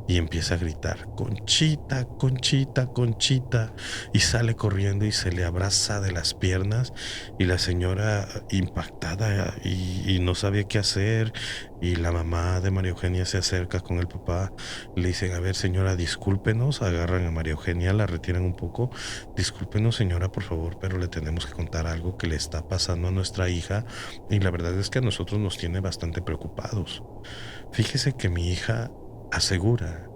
y empieza a gritar, Conchita, Conchita, Conchita, y sale corriendo y se le abraza de las piernas, y la señora impactada y no sabía qué hacer, y la mamá de María Eugenia se acerca con el papá, le dicen, a ver señora, discúlpenos, agarran a María Eugenia, la retiran un poco, discúlpenos señora, por favor, pero le tenemos que contar algo que le está pasando a nuestra hija, y la verdad es que a nosotros nos tiene bastante preocupados. Fíjese que mi hija asegura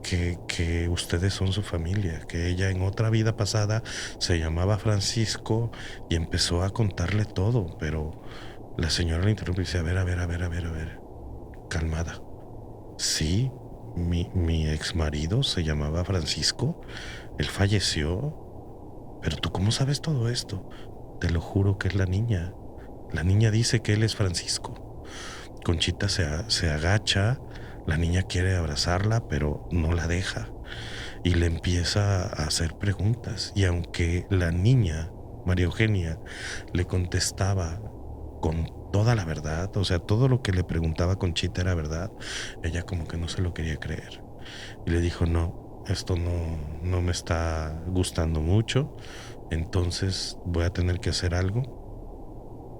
que ustedes son su familia, que ella en otra vida pasada se llamaba Francisco y empezó a contarle todo, pero la señora le interrumpe y dice, a ver, a ver, a ver, a ver, a ver, calmada. Sí, mi ex marido se llamaba Francisco, él falleció, pero ¿tú cómo sabes todo esto? Te lo juro que es la niña. La niña dice que él es Francisco. Conchita se agacha, la niña quiere abrazarla, pero no la deja y le empieza a hacer preguntas. Y aunque la niña, María Eugenia, le contestaba con toda la verdad, o sea, todo lo que le preguntaba Conchita era verdad, ella como que no se lo quería creer. Y le dijo, no, esto no me está gustando mucho, entonces voy a tener que hacer algo.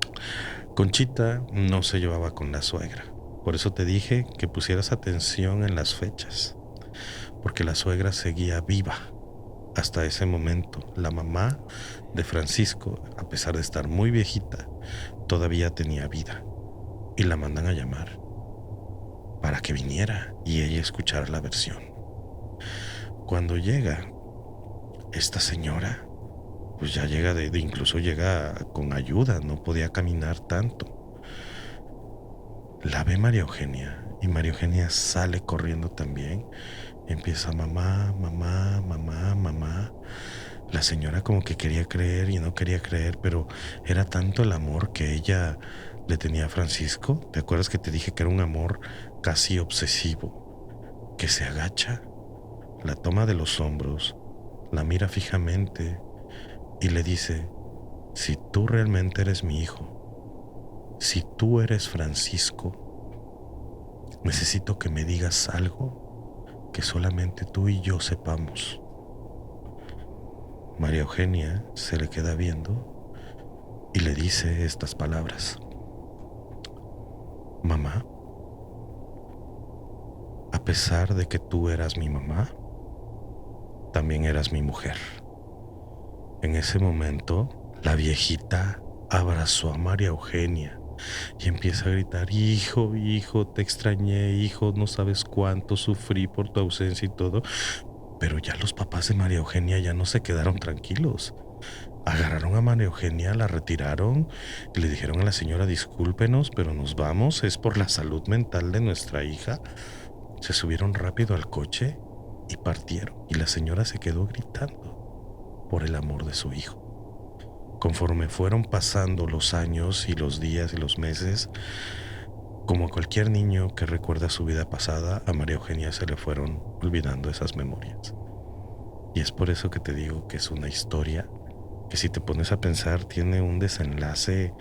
Conchita no se llevaba con la suegra. Por eso te dije que pusieras atención en las fechas, porque la suegra seguía viva hasta ese momento. La mamá de Francisco, a pesar de estar muy viejita, todavía tenía vida. Y la mandan a llamar para que viniera y ella escuchara la versión. Cuando llega esta señora, pues ya llega incluso llega con ayuda, no podía caminar tanto. La ve María Eugenia y María Eugenia sale corriendo también. Empieza mamá, mamá, mamá, mamá. La señora como que quería creer y no quería creer, pero era tanto el amor que ella le tenía a Francisco. ¿Te acuerdas que te dije que era un amor casi obsesivo? Que se agacha, la toma de los hombros, la mira fijamente y le dice, si tú realmente eres mi hijo, si tú eres Francisco, necesito que me digas algo que solamente tú y yo sepamos. María Eugenia se le queda viendo y le dice estas palabras. Mamá, a pesar de que tú eras mi mamá, también eras mi mujer. En ese momento, la viejita abrazó a María Eugenia y empieza a gritar, hijo, hijo, te extrañé, hijo, no sabes cuánto sufrí por tu ausencia y todo. Pero ya los papás de María Eugenia ya no se quedaron tranquilos. Agarraron a María Eugenia, la retiraron y le dijeron a la señora, discúlpenos, pero nos vamos, es por la salud mental de nuestra hija. Se subieron rápido al coche y partieron, y la señora se quedó gritando por el amor de su hijo. Conforme fueron pasando los años y los días y los meses, como a cualquier niño que recuerda su vida pasada, a María Eugenia se le fueron olvidando esas memorias. Y es por eso que te digo que es una historia que, si te pones a pensar, tiene un desenlace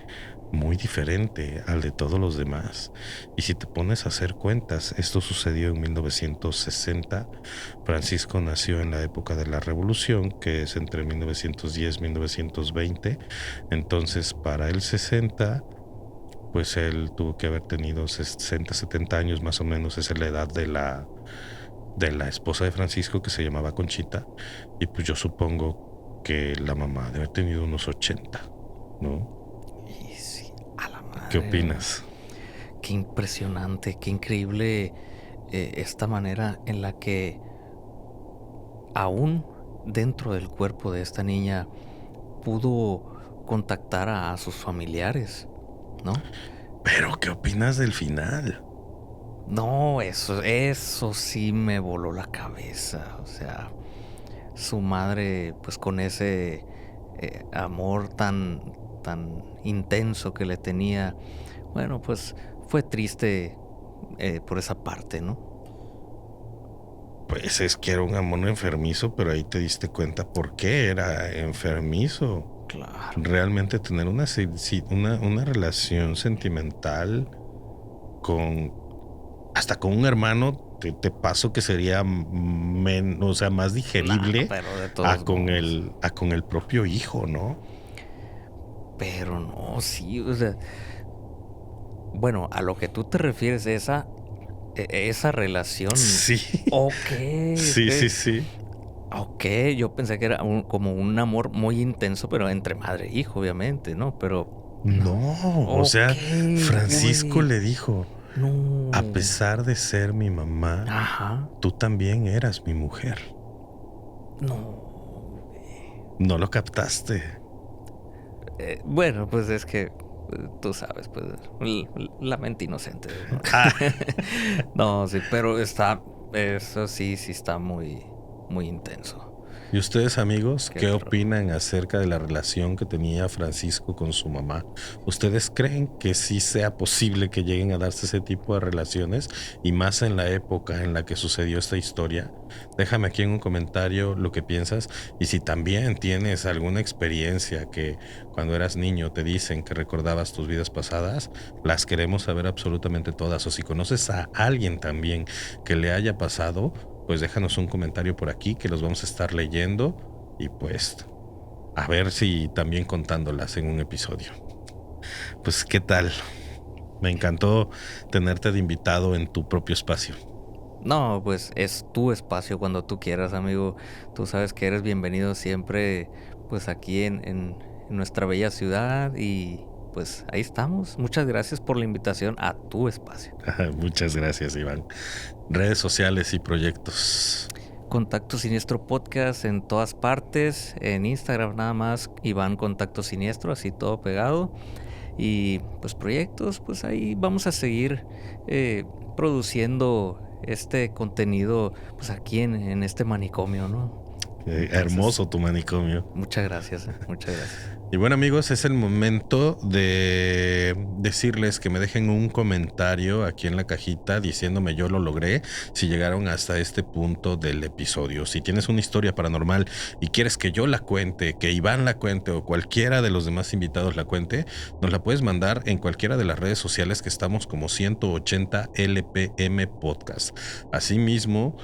muy diferente al de todos los demás. Y si te pones a hacer cuentas, esto sucedió en 1960. Francisco nació en la época de la Revolución, que es entre 1910 y 1920. Entonces, para el 60, pues él tuvo que haber tenido 60, 70 años más o menos. Esa es la edad de la esposa de Francisco, que se llamaba Conchita. Y pues yo supongo que la mamá debe haber tenido unos 80, ¿no? Y sí, a la madre. ¿Qué opinas? Qué impresionante, qué increíble esta manera en la que aún dentro del cuerpo de esta niña pudo contactar a sus familiares, ¿no? Pero ¿qué opinas del final? No, eso sí me voló la cabeza. O sea, su madre, pues con ese amor tan intenso que le tenía, bueno, pues fue triste por esa parte, ¿no? Pues es que era un amor enfermizo, pero ahí te diste cuenta por qué era enfermizo. Claro. Realmente tener una relación sentimental con, hasta con un hermano, te paso que sería o sea, más digerible pero de todos con modos. con el propio hijo, ¿no? Pero no, sí, o sea, bueno, a lo que tú te refieres, esa relación, Sí, ok, sí, sí, ok. sí. Ok, yo pensé que era como un amor muy intenso, pero entre madre e hijo, obviamente, ¿no? Pero no. No, o Ok, sea, Francisco güey. le dijo, a No. pesar de ser mi mamá, Ajá. tú también eras mi mujer. No. No lo captaste. Bueno, pues es que tú sabes, pues la mente inocente de uno. Ah, No, sí, pero eso sí, sí está muy, muy intenso. ¿y ustedes, amigos, Qué qué terror. opinan acerca de la relación que tenía Francisco con su mamá? ¿Ustedes creen que sí sea posible que lleguen a darse ese tipo de relaciones? Y más en la época en la que sucedió esta historia. Déjame aquí en un comentario lo que piensas. Y si también tienes alguna experiencia que cuando eras niño te dicen que recordabas tus vidas pasadas, las queremos saber absolutamente todas. O si conoces a alguien también que le haya pasado, pues déjanos un comentario por aquí que los vamos a estar leyendo y pues a ver si también contándolas en un episodio. Pues qué tal, me encantó tenerte de invitado en tu propio espacio. No, pues es tu espacio cuando tú quieras, amigo. Tú sabes que eres bienvenido siempre, pues aquí en nuestra bella ciudad y pues ahí estamos. Muchas gracias por la invitación a tu espacio. Muchas gracias, Iván. Redes sociales y proyectos. Contacto Siniestro Podcast en todas partes, en Instagram nada más, Iván Contacto Siniestro, así todo pegado. Y pues proyectos, pues ahí vamos a seguir eh, produciendo este contenido pues aquí en este manicomio, ¿no? Entonces, Hermoso tu manicomio. muchas gracias, muchas gracias. Y bueno, amigos, es el momento de decirles que me dejen un comentario aquí en la cajita diciéndome yo lo logré si llegaron hasta este punto del episodio. Si tienes una historia paranormal y quieres que yo la cuente, que Iván la cuente o cualquiera de los demás invitados la cuente, nos la puedes mandar en cualquiera de las redes sociales que estamos como 180 LPM Podcast. Asimismo,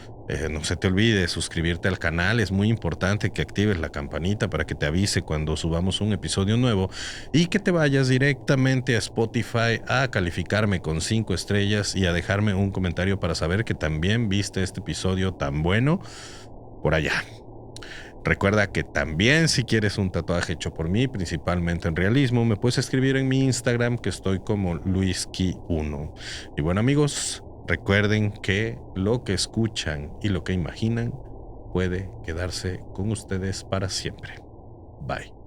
no se te olvide suscribirte al canal, es muy importante que actives la campanita para que te avise cuando subamos un episodio nuevo y que te vayas directamente a Spotify a calificarme con 5 estrellas y a dejarme un comentario para saber que también viste este episodio tan bueno por allá. Recuerda que también si quieres un tatuaje hecho por mí, principalmente en realismo, me puedes escribir en mi Instagram que estoy como LuisKi1. Y bueno, amigos, recuerden que lo que escuchan y lo que imaginan puede quedarse con ustedes para siempre. Bye.